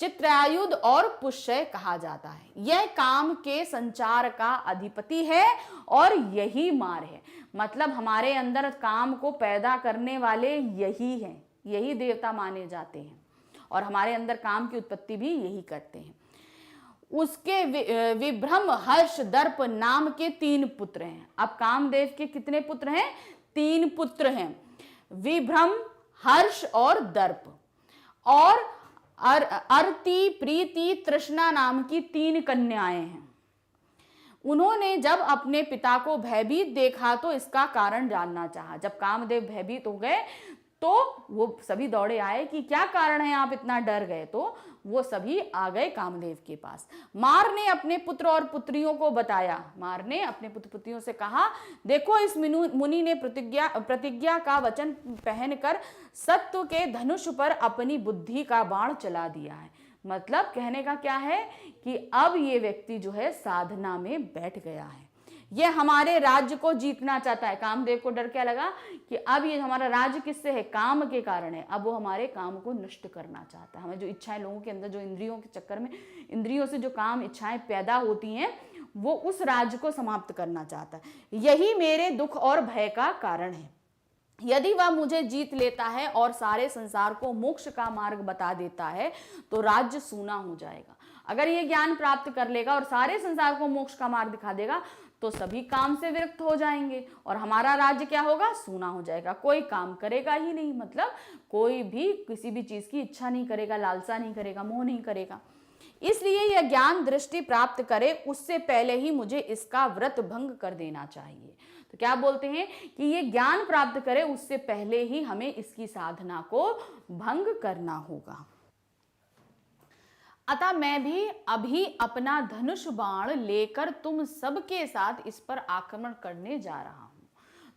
चित्रायुध और पुष्पशय कहा जाता है। यह काम के संचार का अधिपति है और यही मार है। मतलब हमारे अंदर काम को पैदा करने वाले यही हैं, यही देवता माने जाते हैं और हमारे अंदर काम की उत्पत्ति भी यही करते हैं। उसके विभ्रम, हर्ष, दर्प नाम के 3 पुत्र हैं। अब कामदेव के कितने पुत्र हैं? 3 पुत्र हैं, विभ्रम, हर्ष और दर्प। और अर्ति, प्रीति, तृष्णा नाम की 3 कन्याएं हैं। उन्होंने जब अपने पिता को भयभीत देखा तो इसका कारण जानना चाहा। जब कामदेव भयभीत हो गए तो वो सभी दौड़े आए कि क्या कारण है, आप इतना डर गए? तो वो सभी आ गए कामदेव के पास। मार ने अपने पुत्र और पुत्रियों को बताया। मार ने अपने पुत्र पुत्रियों से कहा, देखो इस मुनि ने प्रतिज्ञा का वचन पहनकर सत्व के धनुष पर अपनी बुद्धि का बाण चला दिया है। मतलब कहने का क्या है कि अब ये व्यक्ति जो है साधना में बैठ गया है, ये हमारे राज्य को जीतना चाहता है। कामदेव को डर क्या लगा कि अब ये हमारा राज्य किससे है? काम के कारण है। अब वो हमारे काम को नष्ट करना चाहता है। हमें जो इच्छाएं लोगों के अंदर, जो इंद्रियों के चक्कर में, इंद्रियों से जो काम इच्छाएं पैदा होती हैं, वो उस राज्य को समाप्त करना चाहता है। यही मेरे दुख और भय का कारण है। यदि वह मुझे जीत लेता है और सारे संसार को मोक्ष का मार्ग बता देता है तो राज्य सूना हो जाएगा। अगर ये ज्ञान प्राप्त कर लेगा और सारे संसार को मोक्ष का मार्ग दिखा देगा तो सभी काम से विरक्त हो जाएंगे और हमारा राज्य क्या होगा? सूना हो जाएगा। कोई काम करेगा ही नहीं, मतलब कोई भी किसी भी चीज की इच्छा नहीं करेगा, लालसा नहीं करेगा, मोह नहीं करेगा। इसलिए यह ज्ञान दृष्टि प्राप्त करे उससे पहले ही मुझे इसका व्रत भंग कर देना चाहिए। तो क्या बोलते हैं कि ये ज्ञान प्राप्त करे उससे पहले ही हमें इसकी साधना को भंग करना होगा। अतः मैं भी अभी अपना धनुष बाण लेकर तुम सबके साथ इस पर आक्रमण करने जा रहा हूं।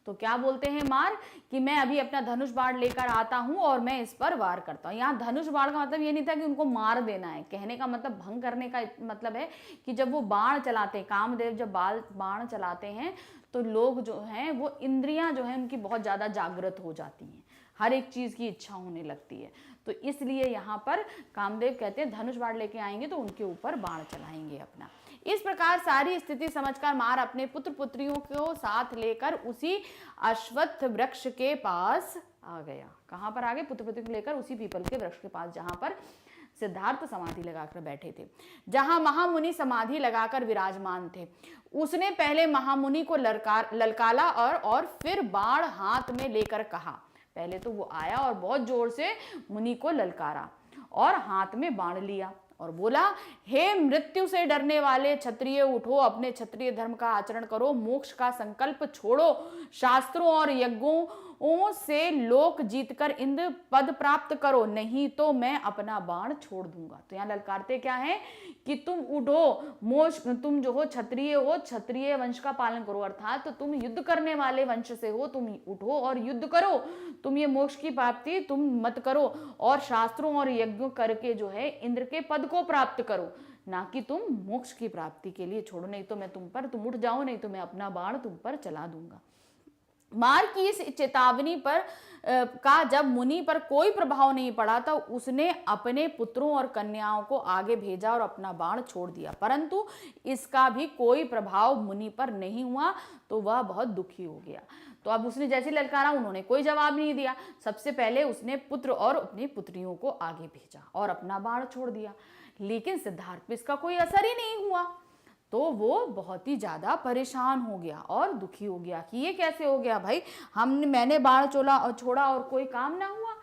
तो क्या बोलते हैं मार कि मैं अभी अपना धनुष बाण लेकर आता हूं और मैं इस पर वार करता हूं। यहाँ धनुष बाण का मतलब ये नहीं था कि उनको मार देना है, कहने का मतलब भंग करने का मतलब है कि जब वो बाण चलाते हैं, कामदेव जब बाण चलाते हैं तो लोग जो हैं वो इंद्रियां जो हैं उनकी बहुत ज्यादा जागृत हो जाती हैं, हर एक चीज की इच्छा होने लगती है। तो इसलिए यहाँ पर कामदेव कहते हैं धनुष बाण लेके आएंगे तो उनके ऊपर बाण चलाएंगे अपना। इस प्रकार सारी स्थिति समझकर मार अपने पुत्र पुत्रियों को साथ लेकर उसी अश्वत्थ वृक्ष के पास आ गया। कहाँ पर आ गए? पुत्र पुत्री को लेकर उसी पीपल के वृक्ष के पास जहां पर सिद्धार्थ समाधि लगाकर बैठे थे, जहां महामुनि समाधि लगाकर विराजमान थे। उसने पहले महामुनि को ललकारा और फिर बाण हाथ में लेकर कहा। पहले तो वो आया और बहुत जोर से मुनि को ललकारा और हाथ में बाण लिया और बोला, हे मृत्यु से डरने वाले क्षत्रिय, उठो, अपने क्षत्रिय धर्म का आचरण करो, मोक्ष का संकल्प छोड़ो, शास्त्रों और यज्ञों से लोक जीतकर इंद्र पद प्राप्त करो, नहीं तो मैं अपना बाण छोड़ दूंगा। तो यहाँ ललकारते क्या है कि तुम उठो, तुम जो हो क्षत्रिय वंश का पालन करो, अर्थात तो तुम युद्ध करने वाले वंश से हो, तुम उठो और युद्ध करो, तुम ये मोक्ष की प्राप्ति तुम मत करो और शास्त्रों और यज्ञों करके जो है इंद्र के पद को प्राप्त करो, ना कि तुम मोक्ष की प्राप्ति के लिए छोड़ो, नहीं तो मैं तुम उठ जाओ, नहीं तो मैं अपना बाण तुम पर चला दूंगा। मार की इस चेतावनी पर का जब मुनि पर कोई प्रभाव नहीं पड़ा तो उसने अपने पुत्रों और कन्याओं को आगे भेजा और अपना बाण छोड़ दिया, परंतु इसका भी कोई प्रभाव मुनि पर नहीं हुआ तो वह बहुत दुखी हो गया। तो अब उसने जैसे ललकारा, उन्होंने कोई जवाब नहीं दिया। सबसे पहले उसने पुत्र और अपनी पुत्रियों को आगे भेजा और अपना बाण छोड़ दिया, लेकिन सिद्धार्थ पे इसका कोई असर ही नहीं हुआ। तो वो बहुत ही ज्यादा परेशान हो गया और दुखी हो गया कि ये कैसे हो गया भाई, मैंने बाण छोड़ा और कोई काम ना हुआ।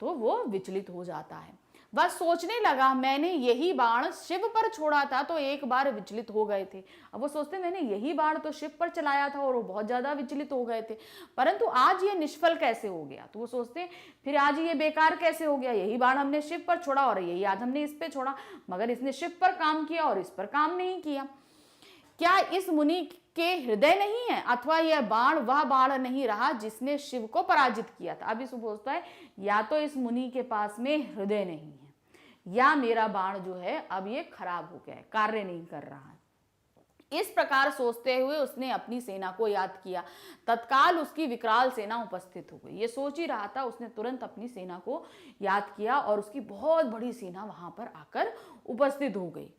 तो वो विचलित हो जाता है। वह सोचने लगा, मैंने यही बाण शिव पर छोड़ा था तो एक बार विचलित हो गए थे। अब वो सोचते मैंने यही बाण तो शिव पर चलाया था और वो बहुत ज्यादा विचलित हो गए थे, परंतु आज ये निष्फल कैसे हो गया। तो वो सोचते फिर आज ये बेकार कैसे हो गया, यही बाण हमने शिव पर छोड़ा और यही आज हमने इस पे छोड़ा, मगर इसने शिव पर काम किया और इस पर काम नहीं किया। क्या इस मुनि के हृदय नहीं है, अथवा यह बाण वह बाण नहीं रहा जिसने शिव को पराजित किया था। अब इस सोचता है या तो इस मुनि के पास में हृदय नहीं है, या मेरा बाण जो है अब ये खराब हो गया है, कार्य नहीं कर रहा है। इस प्रकार सोचते हुए उसने अपनी सेना को याद किया। तत्काल उसकी विकराल सेना उपस्थित हो गई। ये सोच ही रहा था, उसने तुरंत अपनी सेना को याद किया और उसकी बहुत बड़ी सेना वहां पर आकर उपस्थित हो गई।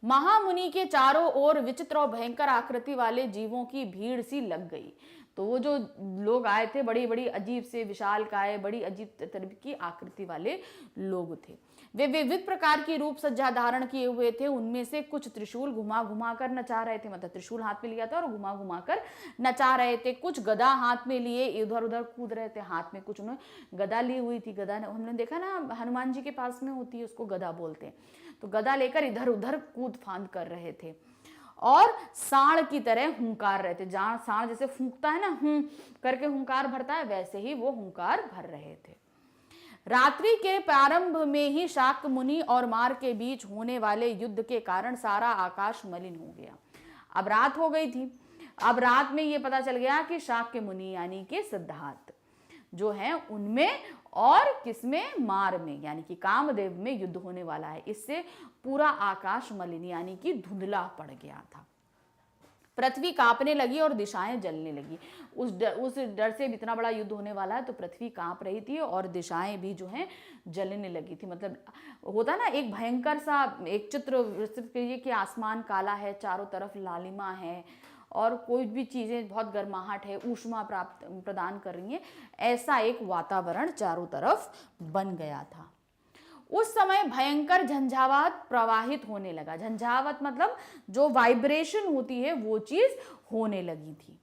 महामुनि के चारों ओर विचित्र और भयंकर आकृति वाले जीवों की भीड़ सी लग गई। तो वो जो लोग आए थे, बड़ी बड़ी अजीब से विशालकाय, बड़ी अजीब तरह की आकृति वाले लोग थे। वे विविध प्रकार की रूप सज्जा धारण किए हुए थे। उनमें से कुछ त्रिशूल घुमा घुमा कर नचा रहे थे, मतलब त्रिशूल हाथ में लिया था और घुमा घुमा कर नचा रहे थे। कुछ गदा हाथ में लिए इधर उधर कूद रहे थे, हाथ में कुछ उन्होंने गदा ली हुई थी। गदा हमने देखा ना, हनुमान जी के पास में होती है, उसको गदा बोलते हैं। तो गदा लेकर इधर उधर कूद फांद कर रहे थे और सांड की तरह हुंकार रहे थे। जहां सांड जैसे फूंकता है ना, करके हुंकार भरता है, वैसे ही वो हुंकार भर रहे थे। रात्रि के प्रारंभ में ही शाक्य मुनि और मार के बीच होने वाले युद्ध के कारण सारा आकाश मलिन हो गया। अब रात हो गई थी। अब रात में ये पता चल गया कि शाक्य मुनि यानी कि सिद्धार्थ जो है उनमें और किसमें, मार में यानी कि कामदेव में युद्ध होने वाला है। इससे पूरा आकाश मलिन यानी कि धुंधला पड़ गया था। पृथ्वी कांपने लगी और दिशाएं जलने लगी। उस डर से इतना बड़ा युद्ध होने वाला है, तो पृथ्वी कांप रही थी और दिशाएं भी जो हैं जलने लगी थी। मतलब होता ना एक भयंकर सा एक चित्र विस्तृत करिए कि आसमान काला है, चारों तरफ लालिमा है और कोई भी चीजें बहुत गर्माहट है, ऊष्मा प्राप्त प्रदान कर रही हैं, ऐसा एक वातावरण चारों तरफ बन गया था। उस समय भयंकर झंझावात प्रवाहित होने लगा। झंझावात मतलब जो वाइब्रेशन होती है वो चीज होने लगी थी।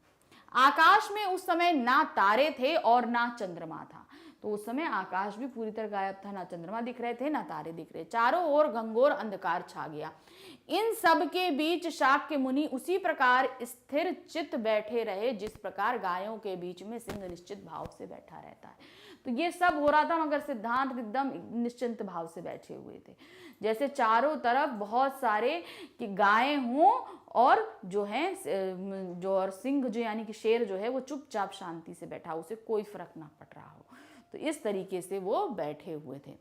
आकाश में उस समय ना तारे थे और ना चंद्रमा था। तो उस समय आकाश भी पूरी तरह गायब था, ना चंद्रमा दिख रहे थे ना तारे दिख रहे। चारों ओर घंघोर अंधकार छा गया। इन सब के बीच शाक्य मुनि उसी प्रकार स्थिर चित्त बैठे रहे जिस प्रकार गायों के बीच में सिंह निश्चित भाव से बैठा रहता है। तो ये सब हो रहा था मगर सिद्धांत एकदम निश्चिंत भाव से बैठे हुए थे, जैसे चारों तरफ बहुत सारे कि गायें हों और जो है जो और सिंह जो यानी कि शेर जो है वो चुपचाप शांति से बैठा, उसे कोई फर्क ना पड़ रहा हो। तो इस तरीके से वो बैठे हुए थे।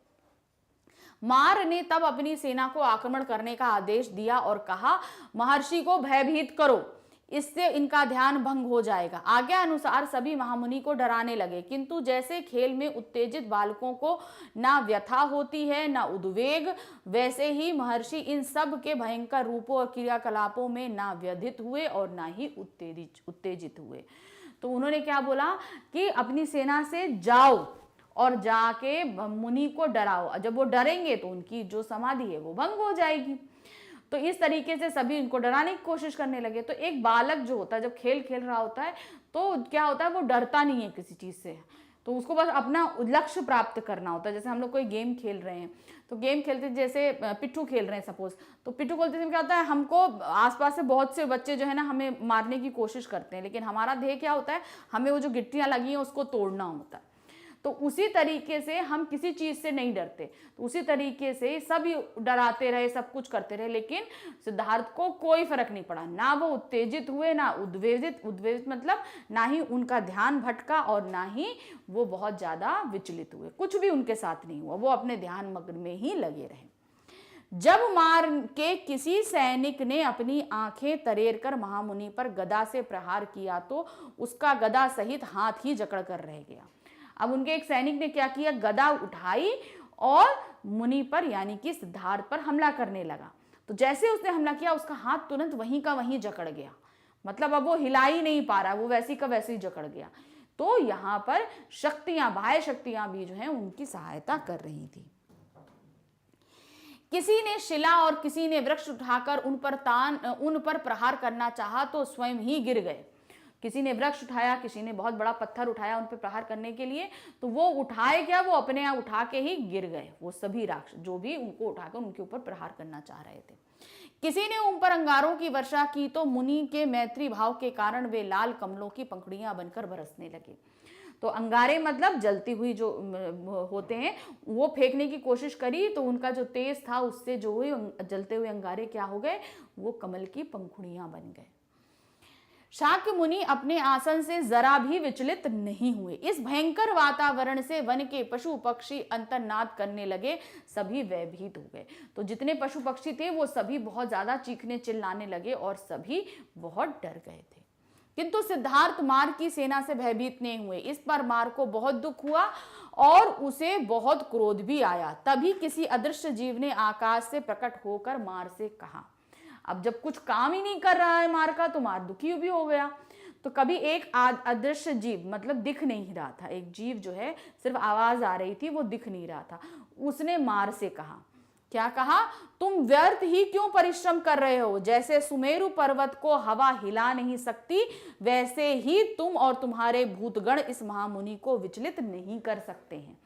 मार ने तब अपनी सेना को आक्रमण करने का आदेश दिया और कहा, महर्षि को भयभीत करो, इससे इनका ध्यान भंग हो जाएगा। आज्ञा अनुसार सभी महामुनि को डराने लगे, किंतु जैसे खेल में उत्तेजित बालकों को ना व्यथा होती है ना उद्वेग, वैसे ही महर्षि इन सब के भयंकर रूपों और क्रियाकलापों में ना व्यथित हुए और ना ही उत्तेजित हुए। तो उन्होंने क्या बोला कि अपनी सेना से जाओ और जाके मुनि को डराओ, जब वो डरेंगे तो उनकी जो समाधि है वो भंग हो जाएगी। तो इस तरीके से सभी इनको डराने की कोशिश करने लगे। तो एक बालक जो होता है जब खेल खेल रहा होता है तो क्या होता है, वो डरता नहीं है किसी चीज से, तो उसको बस अपना लक्ष्य प्राप्त करना होता है। जैसे हम लोग कोई गेम खेल रहे हैं, तो गेम खेलते जैसे पिट्ठू खेल रहे हैं सपोज, तो पिट्ठू खेलते समय क्या होता है, हमको आसपास से बहुत से बच्चे जो है ना हमें मारने की कोशिश करते हैं, लेकिन हमारा ध्येय क्या होता है, हमें वो जो गिट्टियां लगी हैं उसको तोड़ना होता है। तो उसी तरीके से हम किसी चीज से नहीं डरते, तो उसी तरीके से सभी डराते रहे, सब कुछ करते रहे, लेकिन सिद्धार्थ को कोई फर्क नहीं पड़ा। ना वो उत्तेजित हुए ना उद्वेजित मतलब ना ही उनका ध्यान भटका और ना ही वो बहुत ज्यादा विचलित हुए, कुछ भी उनके साथ नहीं हुआ, वो अपने ध्यान मग्न में ही लगे रहे। जब मार के किसी सैनिक ने अपनी आंखें तरेर कर महामुनि पर गदा से प्रहार किया तो उसका गदा सहित हाथ ही जकड़ कर रह गया। अब उनके एक सैनिक ने क्या किया, गदा उठाई और मुनि पर यानी कि सिद्धार्थ पर हमला करने लगा। तो जैसे उसने हमला किया उसका हाथ तुरंत वहीं का वहीं जकड़ गया, मतलब अब वो हिला ही नहीं पा रहा, वो वैसी का वैसे ही जकड़ गया। तो यहाँ पर शक्तियां, बाह्य शक्तियां भी जो है उनकी सहायता कर रही थी। किसी ने शिला और किसी ने वृक्ष उठाकर उन पर प्रहार करना चाहा तो स्वयं ही गिर गए। किसी ने वृक्ष उठाया, किसी ने बहुत बड़ा पत्थर उठाया उन पर प्रहार करने के लिए, तो वो उठाए क्या, वो अपने यहाँ उठा के ही गिर गए, वो सभी राक्षस जो भी उनको उठाकर उनके ऊपर प्रहार करना चाह रहे थे। किसी ने उन पर अंगारों की वर्षा की तो मुनि के मैत्री भाव के कारण वे लाल कमलों की पंखुड़ियां बनकर बरसने लगे। तो अंगारे मतलब जलती हुई जो होते हैं, वो फेंकने की कोशिश करी तो उनका जो तेज था उससे जो हुई जलते हुए अंगारे क्या हो गए, वो कमल की पंखुड़ियां बन गए। शाक्य मुनि अपने आसन से जरा भी विचलित नहीं हुए। इस भयंकर वातावरण से वन के पशु पक्षी अंतर्नाद करने लगे, सभी भयभीत हो गए। तो जितने पशु पक्षी थे वो सभी बहुत ज्यादा चीखने चिल्लाने लगे और सभी बहुत डर गए थे। किंतु सिद्धार्थ मार की सेना से भयभीत नहीं हुए। इस पर मार को बहुत दुख हुआ और उसे बहुत क्रोध भी आया। तभी किसी अदृश्य जीव ने आकाश से प्रकट होकर मार से कहा। अब जब कुछ काम ही नहीं कर रहा है मार का, तो मार दुखी भी हो गया। तो कभी एक अदृश्य जीव, मतलब दिख नहीं रहा था, एक जीव जो है सिर्फ आवाज आ रही थी, वो दिख नहीं रहा था, उसने मार से कहा, क्या कहा, तुम व्यर्थ ही क्यों परिश्रम कर रहे हो। जैसे सुमेरु पर्वत को हवा हिला नहीं सकती, वैसे ही तुम और तुम्हारे भूतगण इस महामुनि को विचलित नहीं कर सकते हैं।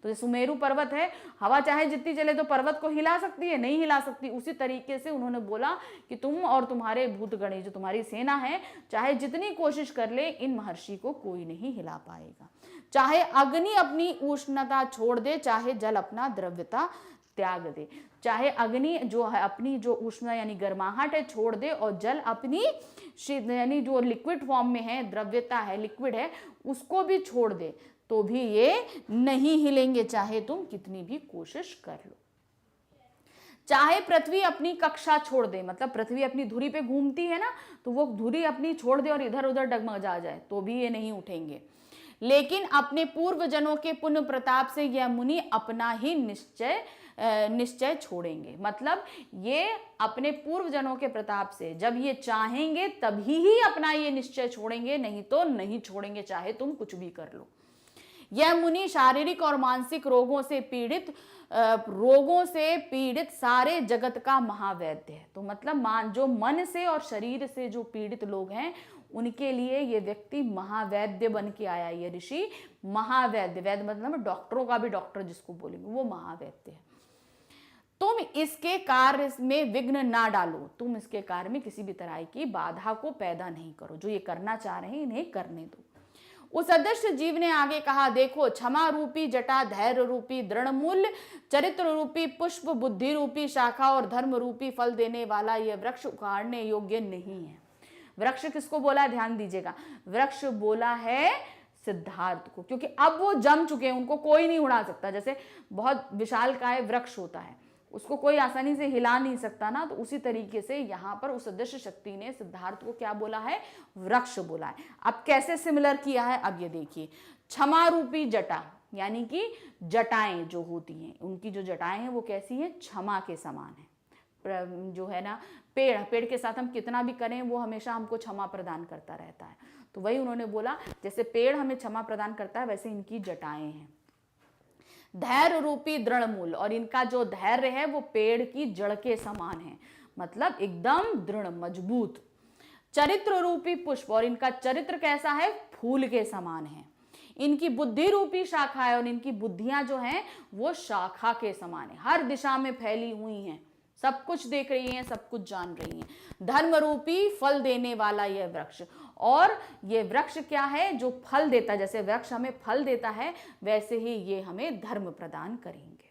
तो सुमेरु पर्वत है, हवा चाहे जितनी चले तो पर्वत को हिला सकती है, नहीं हिला सकती। उसी तरीके से उन्होंने बोला कि तुम और तुम्हारे भूतगण, जो तुम्हारी सेना है, चाहे जितनी कोशिश कर ले, इन महर्षि को कोई नहीं हिला पाएगा। चाहे अग्नि अपनी उष्णता छोड़ दे, चाहे जल अपना द्रव्यता त्याग दे। चाहे अग्नि जो है अपनी जो उष्णता यानी गर्माहट है छोड़ दे, और जल अपनी यानी जो लिक्विड फॉर्म में है, द्रव्यता है, लिक्विड है, उसको भी छोड़ दे, तो भी ये नहीं हिलेंगे, चाहे तुम कितनी भी कोशिश कर लो। चाहे पृथ्वी अपनी कक्षा छोड़ दे, मतलब पृथ्वी अपनी धुरी पे घूमती है ना, तो वो धुरी अपनी छोड़ दे और इधर उधर डगमगा जाए, तो भी ये नहीं उठेंगे। लेकिन अपने पूर्व जनों के पुण्य प्रताप से यह मुनि अपना ही निश्चय छोड़ेंगे। मतलब ये अपने पूर्व जनों के प्रताप से जब ये चाहेंगे तभी ही अपना ये निश्चय छोड़ेंगे, नहीं तो नहीं छोड़ेंगे, चाहे तुम कुछ भी कर लो। यह मुनि शारीरिक और मानसिक रोगों से पीड़ित सारे जगत का महावैद्य है। तो मतलब जो मन से और शरीर से जो पीड़ित लोग हैं, उनके लिए ये व्यक्ति महावैद्य बन के आया। ये ऋषि महावैद्य, वैद्य मतलब डॉक्टरों का भी डॉक्टर जिसको बोलेंगे, वो महावैद्य है। तुम इसके कार्य में विघ्न ना डालो, तुम इसके कार्य में किसी भी तरह की बाधा को पैदा नहीं करो। जो ये करना चाह रहे हैं इन्हें करने दो। उस अदृश्य जीव ने आगे कहा, देखो, क्षमा रूपी जटा, धैर्य रूपी दृढ़मूल, चरित्र रूपी पुष्प, बुद्धि रूपी शाखा और धर्म रूपी फल देने वाला यह वृक्ष उखाड़ने योग्य नहीं है। वृक्ष किसको बोला है, ध्यान दीजिएगा, वृक्ष बोला है सिद्धार्थ को, क्योंकि अब वो जम चुके हैं, उनको कोई नहीं उड़ा सकता। जैसे बहुत विशालकाय वृक्ष होता है, उसको कोई आसानी से हिला नहीं सकता ना, तो उसी तरीके से यहाँ पर उस अदृश्य शक्ति ने सिद्धार्थ को क्या बोला है, वृक्ष बोला है। अब कैसे सिमिलर किया है, अब ये देखिए, क्षमा रूपी जटा, यानी कि जटाएं जो होती हैं, उनकी जो जटाएं हैं वो कैसी है, क्षमा के समान है। जो है ना पेड़ के साथ हम कितना भी करें वो हमेशा हमको क्षमा प्रदान करता रहता है। तो वही उन्होंने बोला, जैसे पेड़ हमें क्षमा प्रदान करता है, वैसे इनकी जटाएं हैं। धैर्य रूपी दृढ़मूल, और इनका जो धैर्य है वो पेड़ की जड़ के समान है, मतलब एकदम दृढ़ मजबूत। चरित्र रूपी पुष्प, और इनका चरित्र कैसा है, फूल के समान है। इनकी बुद्धि रूपी शाखा है, और इनकी बुद्धियां जो हैं वो शाखा के समान है, हर दिशा में फैली हुई हैं, सब कुछ देख रही हैं, सब कुछ जान रही हैं। धर्म रूपी फल देने वाला यह वृक्ष, और ये वृक्ष क्या है, जो फल देता है। जैसे वृक्ष हमें फल देता है, वैसे ही ये हमें धर्म प्रदान करेंगे।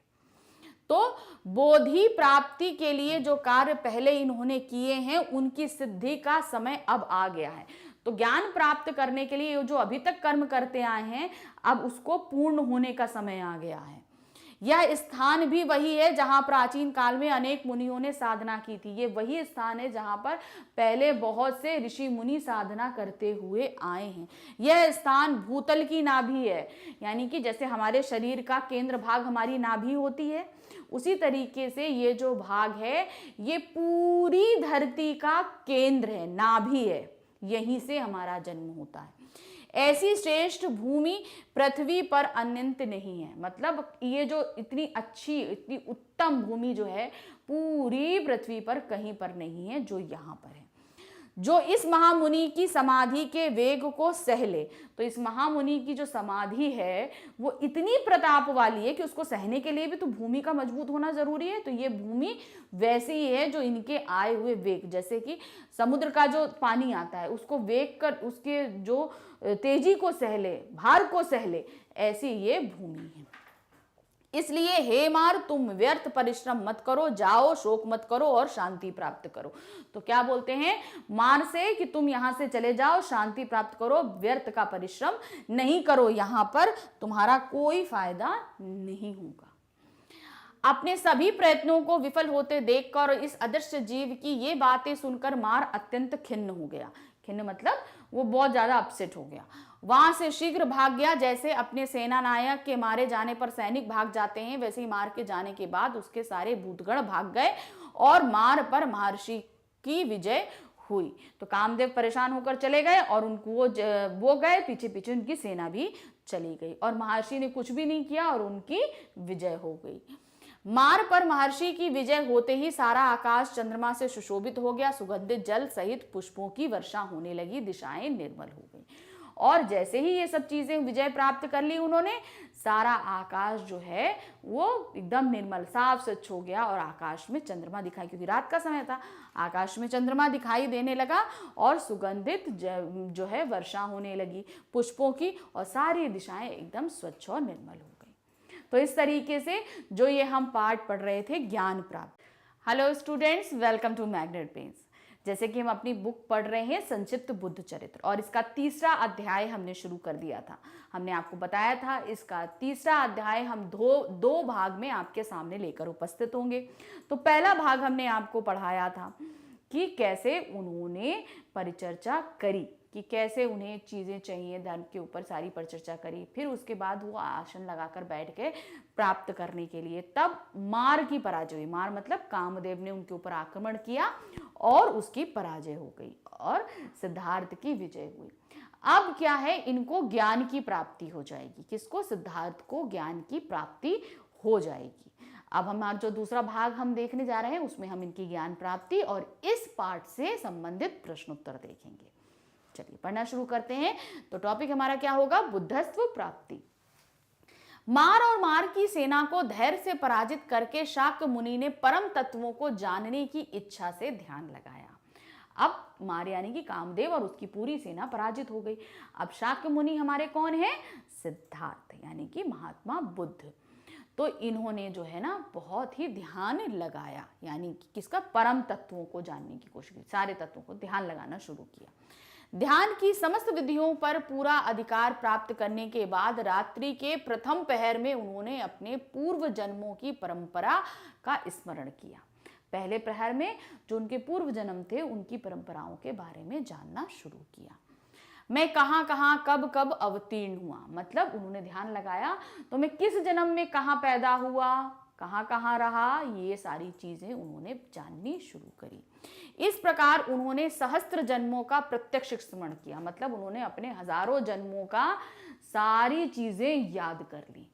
तो बोधि प्राप्ति के लिए जो कार्य पहले इन्होंने किए हैं, उनकी सिद्धि का समय अब आ गया है। तो ज्ञान प्राप्त करने के लिए जो अभी तक कर्म करते आए हैं, अब उसको पूर्ण होने का समय आ गया है। यह स्थान भी वही है जहां प्राचीन काल में अनेक मुनियों ने साधना की थी। ये वही स्थान है जहां पर पहले बहुत से ऋषि मुनि साधना करते हुए आए हैं। यह स्थान भूतल की नाभि है, यानी कि जैसे हमारे शरीर का केंद्र भाग हमारी नाभि होती है, उसी तरीके से ये जो भाग है ये पूरी धरती का केंद्र है, नाभि है, यहीं से हमारा जन्म होता है। ऐसी श्रेष्ठ भूमि पृथ्वी पर अनंत नहीं है। मतलब ये जो इतनी अच्छी, इतनी उत्तम भूमि जो है, पूरी पृथ्वी पर कहीं पर नहीं है जो यहाँ पर है। जो इस महामुनि की समाधि के वेग को सह ले। तो इस महामुनि की जो समाधि है वो इतनी प्रताप वाली है कि उसको सहने के लिए भी तो भूमि का मजबूत होना जरूरी है। तो ये भूमि वैसी ही है जो इनके आए हुए वेग, जैसे कि समुद्र का जो पानी आता है उसको वेग कर उसके जो तेजी को सह ले, भार को सह ले, ऐसी ये भूमि है। इसलिए हे मार, तुम व्यर्थ परिश्रम मत करो, जाओ शोक मत करो और शांति प्राप्त करो। तो क्या बोलते हैं मार से कि तुम यहां से चले जाओ, शांति प्राप्त करो, व्यर्थ का परिश्रम नहीं करो, यहां पर तुम्हारा कोई फायदा नहीं होगा। अपने सभी प्रयत्नों को विफल होते देखकर इस अदृश्य जीव की ये बातें सुनकर मार अत्यंत खिन्न हो गया। खिन्न मतलब वो बहुत ज्यादा अपसेट हो गया। वहां से शीघ्र भाग गया। जैसे अपने सेना नायक के मारे जाने पर सैनिक भाग जाते हैं, वैसे ही मार के जाने के बाद उसके सारे भूतगण भाग गए और मार पर महर्षि की विजय हुई। तो कामदेव परेशान होकर चले गए और उनको वो गए, पीछे पीछे उनकी सेना भी चली गई और महर्षि ने कुछ भी नहीं किया और उनकी विजय हो गई। मार पर महर्षि की विजय होते ही सारा आकाश चंद्रमा से सुशोभित हो गया। सुगंधित जल सहित पुष्पों की वर्षा होने लगी, दिशाएं निर्मल हो गई। और जैसे ही ये सब चीजें विजय प्राप्त कर ली उन्होंने, सारा आकाश जो है वो एकदम निर्मल साफ स्वच्छ हो गया और आकाश में चंद्रमा दिखाई, क्योंकि रात का समय था, आकाश में चंद्रमा दिखाई देने लगा और सुगंधित जो है वर्षा होने लगी पुष्पों की और सारी दिशाएं एकदम स्वच्छ और निर्मल हो गई। तो इस तरीके से जो ये हम पाठ पढ़ रहे थे ज्ञान प्राप्त। Hello students, welcome to Magnet Pens. जैसे कि हम अपनी बुक पढ़ रहे हैं संक्षिप्त बुद्ध चरित्र और इसका तीसरा अध्याय हमने शुरू कर दिया था। हमने आपको बताया था इसका तीसरा अध्याय हम दो भाग में आपके सामने लेकर उपस्थित होंगे। तो पहला भाग हमने आपको पढ़ाया था कि कैसे उन्होंने परिचर्चा करी, कि कैसे उन्हें चीज़ें चाहिए धर्म के ऊपर सारी परिचर्चा करी। फिर उसके बाद वो आसन लगाकर बैठ के प्राप्त करने के लिए, तब मार की पराजय हुई। मार मतलब कामदेव ने उनके ऊपर आक्रमण किया और उसकी पराजय हो गई और सिद्धार्थ की विजय हुई। अब क्या है, इनको ज्ञान की प्राप्ति हो जाएगी। किसको? सिद्धार्थ को ज्ञान की प्राप्ति हो जाएगी। अब हमारा जो दूसरा भाग हम देखने जा रहे हैं उसमें हम इनकी ज्ञान प्राप्ति और इस पाठ से संबंधित प्रश्नोत्तर देखेंगे। चलिए पढ़ना शुरू करते हैं। तो टॉपिक हमारा क्या होगा? बुद्धत्व प्राप्ति। मार और मार की सेना को धैर्य से पराजित करके शाक्य मुनि ने परम तत्वों को जानने की इच्छा से ध्यान लगाया। अब मार यानी कि कामदेव और उसकी पूरी सेना पराजित हो गई। अब शाक्य मुनि हमारे कौन है? सिद्धार्थ यानी कि महात्मा बुद्ध। तो इन्होंने जो है ना बहुत ही ध्यान लगाया, यानी कि किसका? परम तत्वों को जानने की कोशिश की, सारे तत्वों को ध्यान लगाना शुरू किया। ध्यान की समस्त विधियों पर पूरा अधिकार प्राप्त करने के बाद रात्रि के प्रथम पहर में उन्होंने अपने पूर्व जन्मों की परंपरा का स्मरण किया। पहले प्रहर में जो उनके पूर्व जन्म थे उनकी परंपराओं के बारे में जानना शुरू किया। मैं कहाँ कहाँ कब कब अवतीर्ण हुआ, मतलब उन्होंने ध्यान लगाया तो मैं किस जन्म में कहाँ पैदा हुआ, कहाँ कहाँ रहा, ये सारी चीजें उन्होंने जाननी शुरू करी। इस प्रकार उन्होंने सहस्त्र जन्मों का प्रत्यक्ष स्मरण किया, मतलब उन्होंने अपने हजारों जन्मों का सारी चीजें याद कर ली।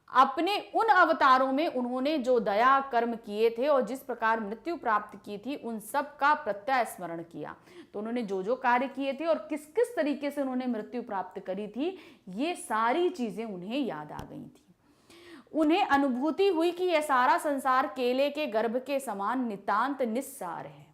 अपने उन अवतारों में उन्होंने जो दया कर्म किए थे और जिस प्रकार मृत्यु प्राप्त की थी उन सब का प्रत्यय स्मरण किया। तो उन्होंने जो जो कार्य किए थे और किस किस तरीके से उन्होंने मृत्यु प्राप्त करी थी, ये सारी चीजें उन्हें याद आ गई थी। उन्हें अनुभूति हुई कि यह सारा संसार केले के गर्भ के समान नितांत निस्सार है।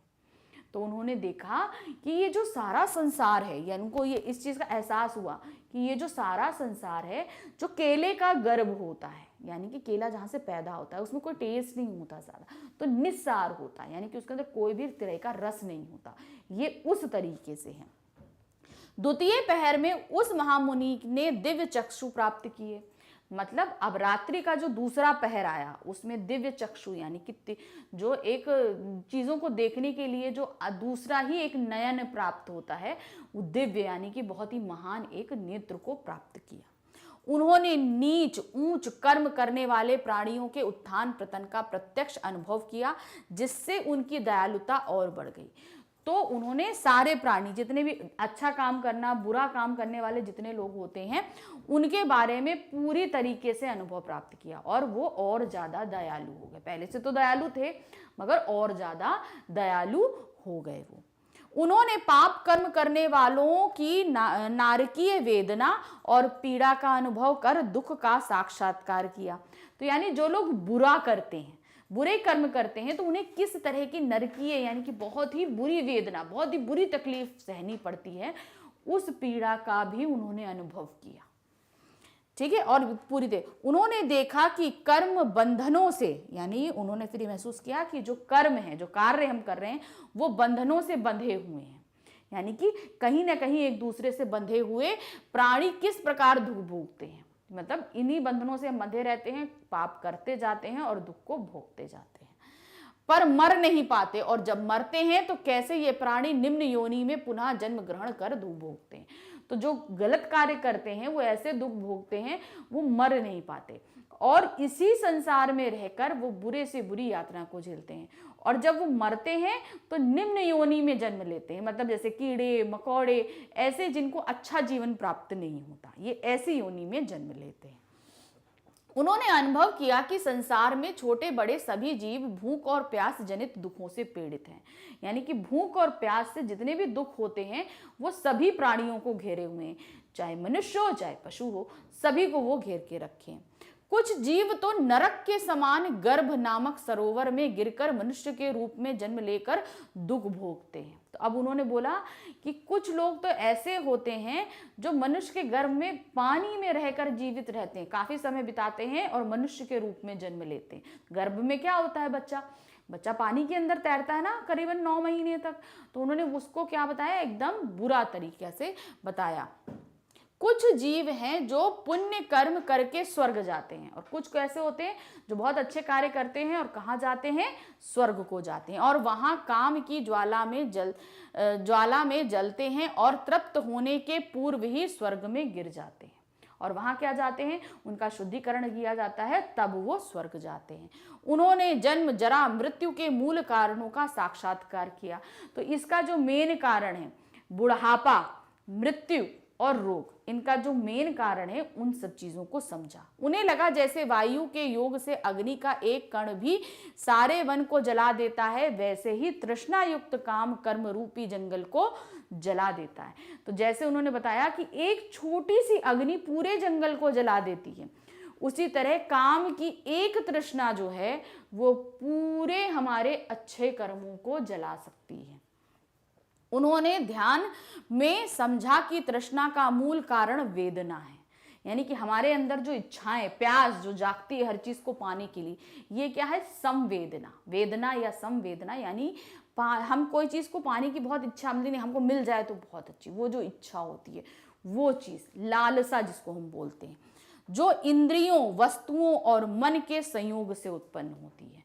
तो उन्होंने देखा कि ये जो सारा संसार है, या उनको ये इस चीज का एहसास हुआ कि ये जो सारा संसार है जो केले का गर्भ होता है, यानी कि केला जहां से पैदा होता है उसमें कोई टेस्ट नहीं होता ज्यादा, तो निस्सार होता है, यानी कि उसके अंदर कोई भी तरह का रस नहीं होता, ये उस तरीके से है। द्वितीय पहर में उस महामुनि ने दिव्य चक्षु प्राप्त किए, मतलब अब रात्रि का जो दूसरा पहर आया उसमें दिव्य चक्षु यानी कि जो एक चीजों को देखने के लिए जो दूसरा ही एक नयन प्राप्त होता है, वो दिव्य यानी कि बहुत ही महान एक नेत्र को प्राप्त किया। उन्होंने नीच ऊंच कर्म करने वाले प्राणियों के उत्थान पतन का प्रत्यक्ष अनुभव किया, जिससे उनकी दयालुता और बढ़ गई। तो उन्होंने सारे प्राणी, जितने भी अच्छा काम करना बुरा काम करने वाले जितने लोग होते हैं, उनके बारे में पूरी तरीके से अनुभव प्राप्त किया और वो और ज्यादा दयालु हो गए। पहले से तो दयालु थे मगर और ज्यादा दयालु हो गए। वो उन्होंने पाप कर्म करने वालों की नारकीय वेदना और पीड़ा का अनुभव कर दुख का साक्षात्कार किया। तो यानी जो लोग बुरा करते हैं, बुरे कर्म करते हैं, तो उन्हें किस तरह की नरकीय यानी कि बहुत ही बुरी वेदना, बहुत ही बुरी तकलीफ सहनी पड़ती है, उस पीड़ा का भी उन्होंने अनुभव किया। ठीक है। और पूरी तरह उन्होंने देखा कि कर्म बंधनों से, यानी उन्होंने फिर महसूस किया कि जो कर्म है, जो कार्य हम कर रहे हैं, वो बंधनों से बंधे हुए हैं, यानी कि कहीं ना कहीं एक दूसरे से बंधे हुए प्राणी किस प्रकार दुख भोगते हैं। मतलब इन्हीं बंधनों से हम बंधे रहते हैं, पाप करते जाते हैं और दुख को भोगते जाते हैं, पर मर नहीं पाते। और जब मरते हैं तो कैसे ये प्राणी निम्न योनि में पुनः जन्म ग्रहण कर दुख भोगते हैं। तो जो गलत कार्य करते हैं वो ऐसे दुख भोगते हैं, वो मर नहीं पाते और इसी संसार में रहकर वो बुरे से बुरी यात्रा को झेलते हैं। और जब वो मरते हैं तो निम्न योनि में जन्म लेते हैं, मतलब जैसे कीड़े मकोड़े, ऐसे जिनको अच्छा जीवन प्राप्त नहीं होता, ये ऐसी योनि में जन्म लेते हैं। उन्होंने अनुभव किया कि संसार में छोटे बड़े सभी जीव भूख और प्यास जनित दुखों से पीड़ित हैं, यानी कि भूख और प्यास से जितने भी दुख होते हैं वो सभी प्राणियों को घेरे हुए हैं, चाहे मनुष्य हो चाहे पशु हो, सभी को वो घेर के रखे हैं। कुछ जीव तो नरक के समान गर्भ नामक सरोवर में गिरकर मनुष्य के रूप में जन्म लेकर दुख भोगते हैं। तो अब उन्होंने बोला कि कुछ लोग तो ऐसे होते हैं जो मनुष्य के गर्भ में पानी में रहकर जीवित रहते हैं, काफी समय बिताते हैं और मनुष्य के रूप में जन्म लेते हैं। गर्भ में क्या होता है, बच्चा पानी के अंदर तैरता है ना, करीबन 9 महीने तक। तो उन्होंने उसको क्या बताया, एकदम बुरा तरीके से बताया। कुछ जीव हैं जो पुण्य कर्म करके स्वर्ग जाते हैं और कुछ ऐसे होते हैं जो बहुत अच्छे कार्य करते हैं और कहाँ जाते हैं, स्वर्ग को जाते हैं और वहाँ काम की ज्वाला में जलते हैं और तृप्त होने के पूर्व ही स्वर्ग में गिर जाते हैं। और वहाँ क्या जाते हैं, उनका शुद्धिकरण किया जाता है, तब वो स्वर्ग जाते हैं। उन्होंने जन्म जरा मृत्यु के मूल कारणों का साक्षात्कार किया। तो इसका जो मेन कारण है, बुढ़ापा, मृत्यु और रोग, इनका जो मेन कारण है, उन सब चीजों को समझा। उन्हें लगा जैसे वायु के योग से अग्नि का एक कण भी सारे वन को जला देता है, वैसे ही तृष्णा युक्त काम कर्म रूपी जंगल को जला देता है। तो जैसे उन्होंने बताया कि एक छोटी सी अग्नि पूरे जंगल को जला देती है, उसी तरह काम की एक तृष्णा जो है वो पूरे हमारे अच्छे कर्मों को जला सकती है। उन्होंने ध्यान में समझा कि तृष्णा का मूल कारण वेदना है, यानी कि हमारे अंदर जो इच्छाएं, प्यास जो जागती है हर चीज को पाने के लिए, ये क्या है, संवेदना, वेदना या संवेदना, यानी हम कोई चीज को पाने की बहुत इच्छा, हमको मिल जाए तो बहुत अच्छी, वो जो इच्छा होती है, वो चीज लालसा जिसको हम बोलते हैं, जो इंद्रियों, वस्तुओं और मन के संयोग से उत्पन्न होती है।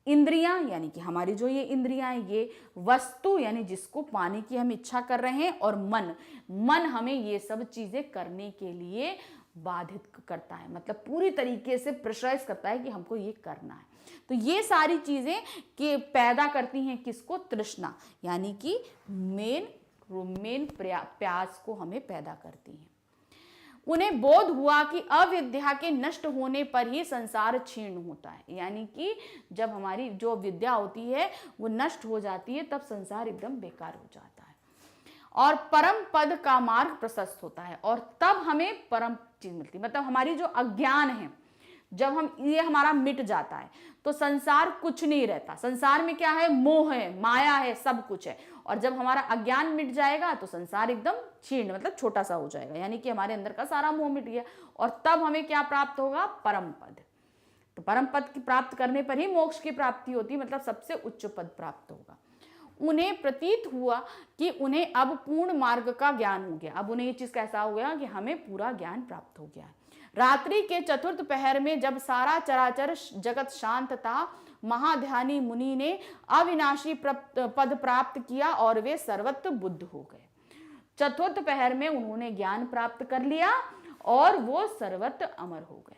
इंद्रियां यानी कि हमारी जो ये इंद्रियां हैं, ये वस्तु यानी जिसको पाने की हम इच्छा कर रहे हैं, और मन हमें ये सब चीजें करने के लिए बाधित करता है, मतलब पूरी तरीके से प्रेशराइज करता है कि हमको ये करना है। तो ये सारी चीजें कि पैदा करती हैं किसको, तृष्णा, यानी कि मेन प्यास को हमें पैदा करती हैं। उन्हें बोध हुआ कि अविद्या के नष्ट होने पर ही संसार क्षीण होता है, यानी कि जब हमारी जो विद्या होती है वो नष्ट हो जाती है, तब संसार एकदम बेकार हो जाता है और परम पद का मार्ग प्रशस्त होता है, और तब हमें परम चीज मिलती है। मतलब हमारी जो अज्ञान है, जब हम ये हमारा मिट जाता है तो संसार कुछ नहीं रहता। संसार में क्या है, मोह है, माया है, सब कुछ है। और जब हमारा अज्ञान मिट जाएगा तो संसार एकदम क्षीण, मतलब छोटा सा हो जाएगा, यानी कि हमारे अंदर का सारा मोह मिट गया, और तब हमें क्या प्राप्त होगा, परम पद। तो परम पद की प्राप्त करने पर ही मोक्ष की प्राप्ति होती है, मतलब सबसे उच्च पद प्राप्त होगा। उन्हें प्रतीत हुआ कि उन्हें अब पूर्ण मार्ग का ज्ञान हो गया। अब उन्हें ये चीज कैसा हो गया कि हमें पूरा ज्ञान प्राप्त हो गया है। रात्रि के चतुर्थ पहर में जब सारा चराचर जगत शांत था, महाध्यानी मुनि ने अविनाशी पद प्राप्त किया और वे सर्वत्र बुद्ध हो गए। चतुर्थ पहर में उन्होंने ज्ञान प्राप्त कर लिया और वो सर्वत्र अमर हो गए।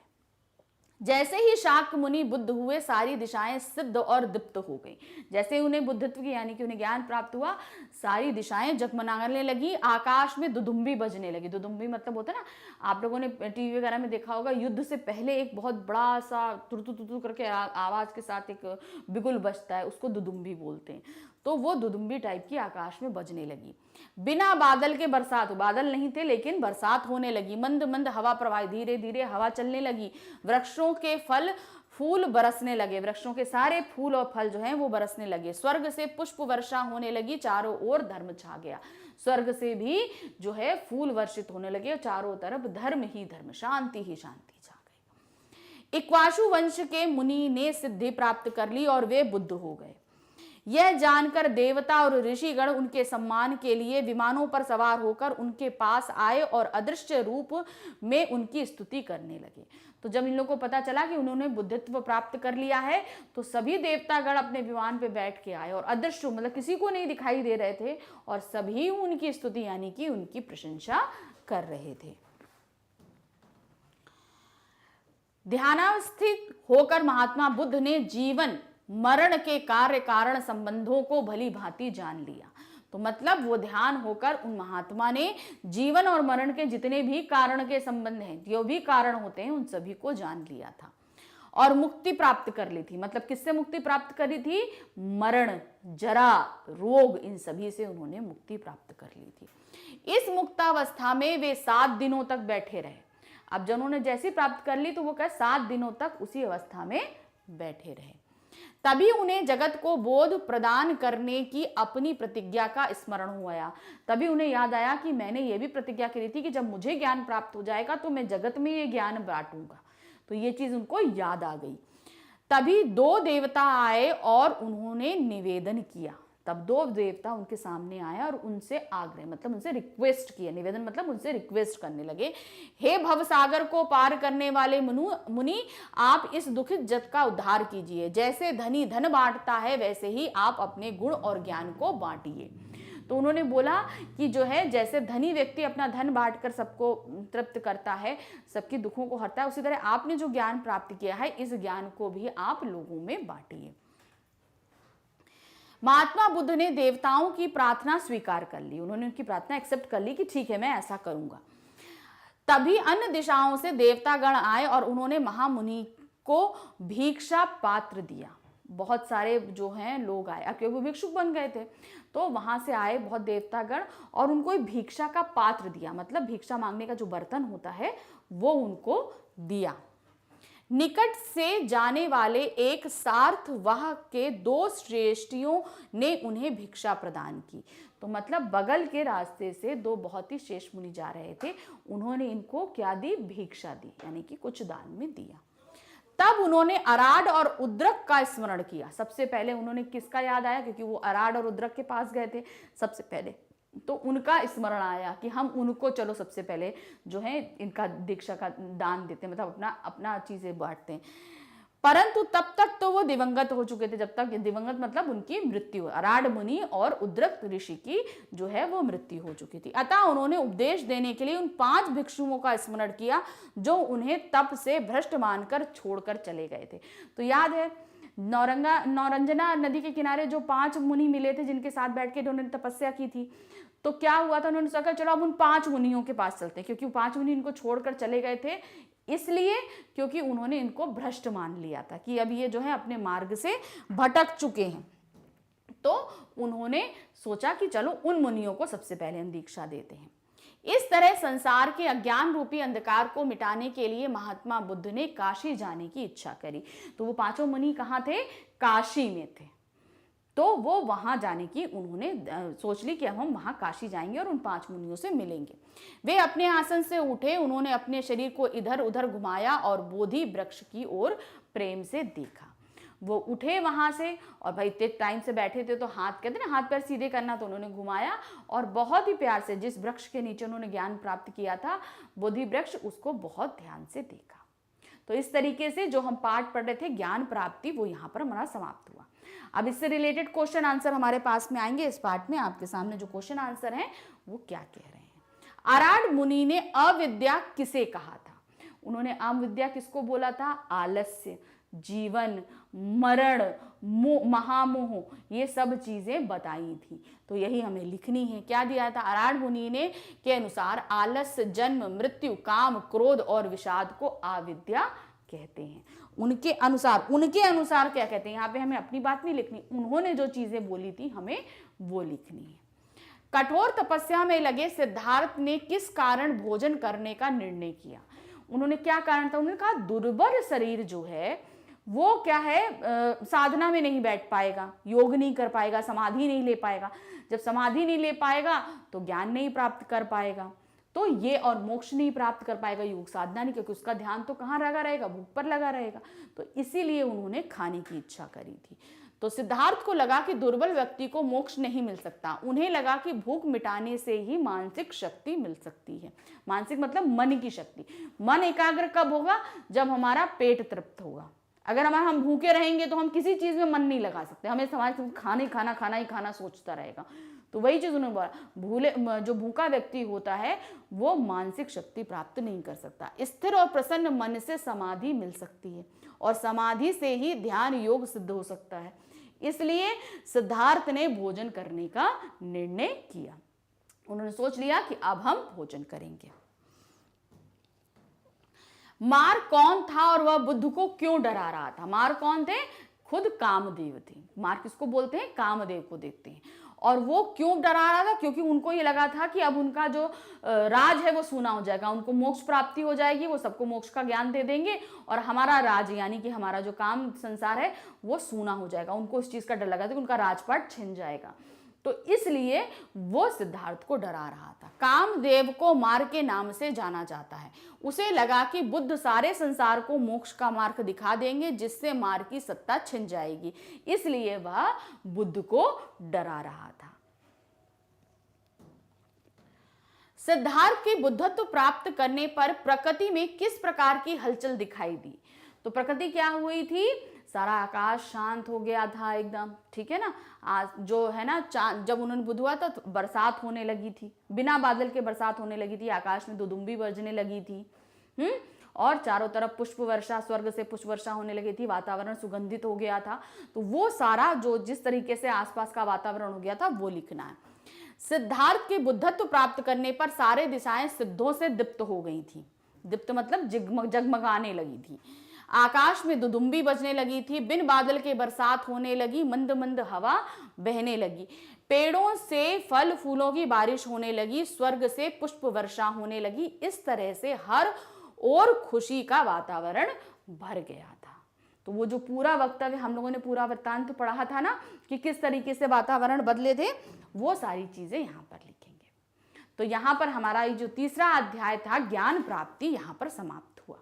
जैसे ही शाक्य मुनि बुद्ध हुए, सारी दिशाएं सिद्ध और दीप्त हो गई। जैसे उन्हें बुद्धत्व की यानी कि उन्हें ज्ञान प्राप्त हुआ, सारी दिशाएं जगमगाने लगी, आकाश में दुदुम्बी बजने लगी। दुदुम्बी मतलब होता है ना, आप लोगों ने टीवी वगैरह में देखा होगा, युद्ध से पहले एक बहुत बड़ा सा तुरतु तुतु करके आवाज के साथ एक बिगुल बजता है, उसको दुदुम्बी बोलते हैं। तो वो दुदुम्बी टाइप की आकाश में बजने लगी। बिना बादल के बरसात, बादल नहीं थे लेकिन बरसात होने लगी। मंद मंद हवा प्रवाहित, धीरे धीरे हवा चलने लगी। वृक्षों के फल फूल बरसने लगे, वृक्षों के सारे फूल और फल जो हैं वो बरसने लगे। स्वर्ग से पुष्प वर्षा होने लगी, चारों ओर धर्म छा गया। स्वर्ग से भी जो है फूल वर्षित होने लगे और चारों तरफ धर्म ही धर्म, शांति ही शांति छा गई। इक्ष्वाकु वंश के मुनि ने सिद्धि प्राप्त कर ली और वे बुद्ध हो गए। यह जानकर देवता और ऋषिगण उनके सम्मान के लिए विमानों पर सवार होकर उनके पास आए और अदृश्य रूप में उनकी स्तुति करने लगे। तो जब इन लोगों को पता चला कि उन्होंने बुद्धित्व प्राप्त कर लिया है, तो सभी देवतागण अपने विमान पे बैठ के आए और अदृश्य मतलब किसी को नहीं दिखाई दे रहे थे और सभी उनकी स्तुति यानी कि उनकी प्रशंसा कर रहे थे। ध्यानावस्थित होकर महात्मा बुद्ध ने जीवन मरण के कार्य कारण संबंधों को भली भांति जान लिया। तो मतलब वो ध्यान होकर उन महात्मा ने जीवन और मरण के जितने भी कारण के संबंध हैं, जो भी कारण होते हैं, उन सभी को जान लिया था और मुक्ति प्राप्त कर ली थी। मतलब किससे मुक्ति प्राप्त करी थी? मरण, जरा, रोग, इन सभी से उन्होंने मुक्ति प्राप्त कर ली थी। इस मुक्तावस्था में वे 7 दिनों तक बैठे रहे। अब जब उन्होंने जैसी प्राप्त कर ली तो वो 7 दिनों तक उसी अवस्था में बैठे रहे। तभी उन्हें जगत को बोध प्रदान करने की अपनी प्रतिज्ञा का स्मरण हुआ। तभी उन्हें याद आया कि मैंने ये भी प्रतिज्ञा करी थी कि जब मुझे ज्ञान प्राप्त हो जाएगा तो मैं जगत में ये ज्ञान बांटूंगा। तो ये चीज उनको याद आ गई। तभी 2 देवता आए और उन्होंने निवेदन किया। तब 2 देवता उनके सामने आए और उनसे आग्रह मतलब उनसे रिक्वेस्ट किया। निवेदन मतलब उनसे रिक्वेस्ट करने लगे, हे भवसागर को पार करने वाले मुनि, आप इस दुखित जगत का उद्धार कीजिए। जैसे धनी धन बांटता है वैसे ही आप अपने गुण और ज्ञान को बांटिए। तो उन्होंने बोला कि जो है जैसे धनी व्यक्ति अपना धन बांटकर सबको तृप्त करता है, सबके दुखों को हरता है, उसी तरह आपने जो ज्ञान प्राप्त किया है इस ज्ञान को भी आप लोगों में बांटिए। महात्मा बुद्ध ने देवताओं की प्रार्थना स्वीकार कर ली। उन्होंने उनकी प्रार्थना एक्सेप्ट कर ली कि ठीक है मैं ऐसा करूंगा। तभी अन्य दिशाओं से देवतागण आए और उन्होंने महामुनि को भिक्षा पात्र दिया। बहुत सारे जो हैं लोग आए, क्योंकि वो भिक्षुक बन गए थे, तो वहां से आए बहुत देवतागण और उनको भिक्षा का पात्र दिया। मतलब भिक्षा मांगने का जो बर्तन होता है वो उनको दिया। निकट से जाने वाले एक सार्थवाह के 2 श्रेष्ठियों ने उन्हें भिक्षा प्रदान की। तो मतलब बगल के रास्ते से 2 बहुत ही श्रेष्ठ मुनि जा रहे थे, उन्होंने इनको क्या दी? भिक्षा दी, यानी कि कुछ दान में दिया। तब उन्होंने अराड और उद्रक का स्मरण किया। सबसे पहले उन्होंने किसका याद आया? क्योंकि वो अराड और उद्रक के पास गए थे सबसे पहले, तो उनका स्मरण आया कि हम उनको चलो सबसे पहले जो है इनका दीक्षा का दान देते हैं, मतलब अपना चीजें बांटते हैं। परंतु तब तक तो वो दिवंगत हो चुके थे। जब तक दिवंगत मतलब उनकी मृत्यु, अराड मुनि और उद्रक ऋषि की जो है वो मृत्यु हो चुकी थी। अतः उन्होंने उपदेश देने के लिए उन 5 भिक्षुओं का स्मरण किया जो उन्हें तप से भ्रष्ट मानकर छोड़कर चले गए थे। तो याद है नौरंजना नदी के किनारे जो 5 मुनि मिले थे जिनके साथ बैठ के उन्होंने तपस्या की थी, तो क्या हुआ था? उन्होंने सोचा चलो अब उन 5 मुनियों के पास चलते हैं, क्योंकि 5 मुनि इनको छोड़कर चले गए थे इसलिए क्योंकि उन्होंने इनको भ्रष्ट मान लिया था कि अब ये जो है अपने मार्ग से भटक चुके हैं। तो उन्होंने सोचा कि चलो उन मुनियों को सबसे पहले हम दीक्षा देते हैं। इस तरह संसार के अज्ञान रूपी अंधकार को मिटाने के लिए महात्मा बुद्ध ने काशी जाने की इच्छा करी। तो वो 5 मुनि कहाँ थे? काशी में थे। तो वो वहां जाने की उन्होंने सोच ली कि अब हम वहां काशी जाएंगे और उन 5 मुनियों से मिलेंगे। वे अपने आसन से उठे, उन्होंने अपने शरीर को इधर उधर घुमाया और बोधि वृक्ष की ओर प्रेम से देखा। वो उठे वहां से और भाई इतने टाइम से बैठे थे तो हाथ कहते ना हाथ पैर सीधे करना, तो उन्होंने घुमाया और बहुत ही प्यार से जिस वृक्ष के नीचे उन्होंने ज्ञान प्राप्त किया था बोधि वृक्ष, उसको बहुत ध्यान से देखा। तो इस तरीके से जो हम पाठ पढ़ रहे थे ज्ञान प्राप्ति, वो यहाँ पर हमारा समाप्त हुआ। अब इससे रिलेटेड क्वेश्चन आंसर हमारे पास में आएंगे। इस पार्ट में आपके सामने जो क्वेश्चन आंसर हैं वो क्या कह रहे हैं। अराड मुनि ने अविद्या किसे कहा था? उन्होंने अविद्या किसको बोला था? आलस्य, जीवन, मरण, महामोह, ये सब चीजें बताई थी। तो यही हमें लिखनी है। क्या दिया था? अराड मुनि ने के अनुसार आलस्य, जन्म, मृत्यु, काम, क्रोध और विषाद को अविद्या कहते हैं। उनके अनुसार क्या कहते हैं, यहाँ पे हमें अपनी बात नहीं लिखनी, उन्होंने जो चीजें बोली थी हमें वो लिखनी है। कठोर तपस्या में लगे सिद्धार्थ ने किस कारण भोजन करने का निर्णय किया। उन्होंने क्या कारण था, उन्होंने कहा दुर्बल शरीर जो है वो क्या है, साधना में नहीं बैठ पाएगा, योग नहीं कर पाएगा, समाधि नहीं ले पाएगा। जब समाधि नहीं ले पाएगा तो ज्ञान नहीं प्राप्त कर पाएगा, तो ये और मोक्ष नहीं प्राप्त कर पाएगा, योग साधना नहीं, क्योंकि उसका ध्यान तो कहाँ लगा रहेगा, भूख पर लगा रहेगा। तो इसीलिए उन्होंने खाने की इच्छा करी थी। तो सिद्धार्थ को लगा कि दुर्बल व्यक्ति को मोक्ष नहीं मिल सकता। उन्हें लगा कि भूख मिटाने से ही मानसिक शक्ति मिल सकती है। मानसिक मतलब मन की शक्ति। मन एकाग्र कब होगा, जब हमारा पेट तृप्त होगा। अगर हम भूखे रहेंगे तो हम किसी चीज में मन नहीं लगा सकते, हमें समाज खाना ही खाना सोचता रहेगा। तो वही चीज उन्होंने बोला, जो भूखा व्यक्ति होता है वो मानसिक शक्ति प्राप्त नहीं कर सकता। स्थिर और प्रसन्न मन से समाधि मिल सकती है, और समाधि से ही ध्यान योग सिद्ध हो सकता है। इसलिए सिद्धार्थ ने भोजन करने का निर्णय किया। उन्होंने सोच लिया कि अब हम भोजन करेंगे। मार कौन था और वह बुद्ध को क्यों डरा रहा था। मार कौन थे, खुद कामदेव थे। मार किसको बोलते हैं, कामदेव को देखते हैं। और वो क्यों डरा रहा था, क्योंकि उनको ये लगा था कि अब उनका जो राज है वो सूना हो जाएगा, उनको मोक्ष प्राप्ति हो जाएगी, वो सबको मोक्ष का ज्ञान दे देंगे और हमारा राज यानी कि हमारा जो काम संसार है वो सूना हो जाएगा। उनको इस चीज का डर लगा था कि उनका राजपाट छिन जाएगा, तो इसलिए वो सिद्धार्थ को डरा रहा था। कामदेव को मार के नाम से जाना जाता है। उसे लगा कि बुद्ध सारे संसार को मोक्ष का मार्ग दिखा देंगे, जिससे मार की सत्ता छिन जाएगी, इसलिए वह बुद्ध को डरा रहा था। सिद्धार्थ की बुद्धत्व प्राप्त करने पर प्रकृति में किस प्रकार की हलचल दिखाई दी। तो प्रकृति क्या हुई थी, सारा आकाश शांत हो गया था एकदम, ठीक है ना। आज जो है ना, जब उन्होंने बुद्ध हुआ था तो बरसात होने लगी थी, बिना बादल के बरसात होने लगी थी, आकाश में दुदुम्बी बजने लगी थी, और चारों तरफ पुष्प वर्षा, स्वर्ग से पुष्प वर्षा होने लगी थी, वातावरण सुगंधित हो गया था। तो वो सारा जो जिस तरीके से आसपास का वातावरण हो गया था वो लिखना है। सिद्धार्थ के बुद्धत्व प्राप्त करने पर सारे दिशाएं सिद्धों से दीप्त हो गई थी। दीप्त मतलब जगमगाने लगी थी। आकाश में दुदुम्बी बजने लगी थी, बिन बादल के बरसात होने लगी, मंद मंद हवा बहने लगी, पेड़ों से फल फूलों की बारिश होने लगी, स्वर्ग से पुष्प वर्षा होने लगी। इस तरह से हर ओर खुशी का वातावरण भर गया था। तो वो जो पूरा वक्तव्य हम लोगों ने पूरा वृत्तांत पढ़ा था ना कि किस तरीके से वातावरण बदले थे, वो सारी चीजें यहाँ पर लिखेंगे। तो यहाँ पर हमारा ये जो तीसरा अध्याय था ज्ञान प्राप्ति, यहाँ पर समाप्त हुआ।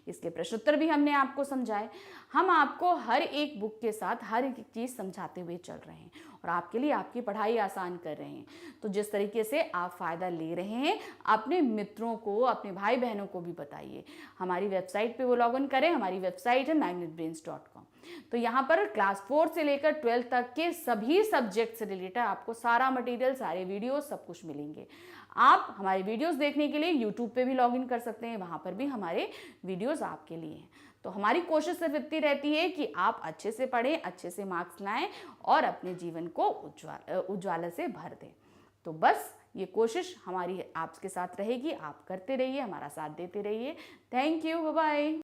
इसके प्रश्नोत्तर भी हमने आपको समझाए। हम आपको हर एक बुक के साथ हर एक चीज़ समझाते हुए चल रहे हैं और आपके लिए आपकी पढ़ाई आसान कर रहे हैं। तो जिस तरीके से आप फ़ायदा ले रहे हैं, अपने मित्रों को, अपने भाई बहनों को भी बताइए। हमारी वेबसाइट पे वो लॉगिन करें। हमारी वेबसाइट है magnetbrains.com। तो यहाँ पर क्लास 4 से लेकर 12 तक के सभी सब्जेक्ट से रिलेटेड आपको सारा मटेरियल, सारे वीडियो, सब कुछ मिलेंगे। आप हमारे वीडियोस देखने के लिए यूट्यूब पे भी लॉगिन कर सकते हैं, वहाँ पर भी हमारे वीडियोस आपके लिए हैं। तो हमारी कोशिश सिर्फ इतनी रहती है कि आप अच्छे से पढ़ें, अच्छे से मार्क्स लाएं और अपने जीवन को उज्ज्वल से भर दें। तो बस ये कोशिश हमारी आपके साथ रहेगी। आप करते रहिए, हमारा साथ देते रहिए। Thank you, bye bye.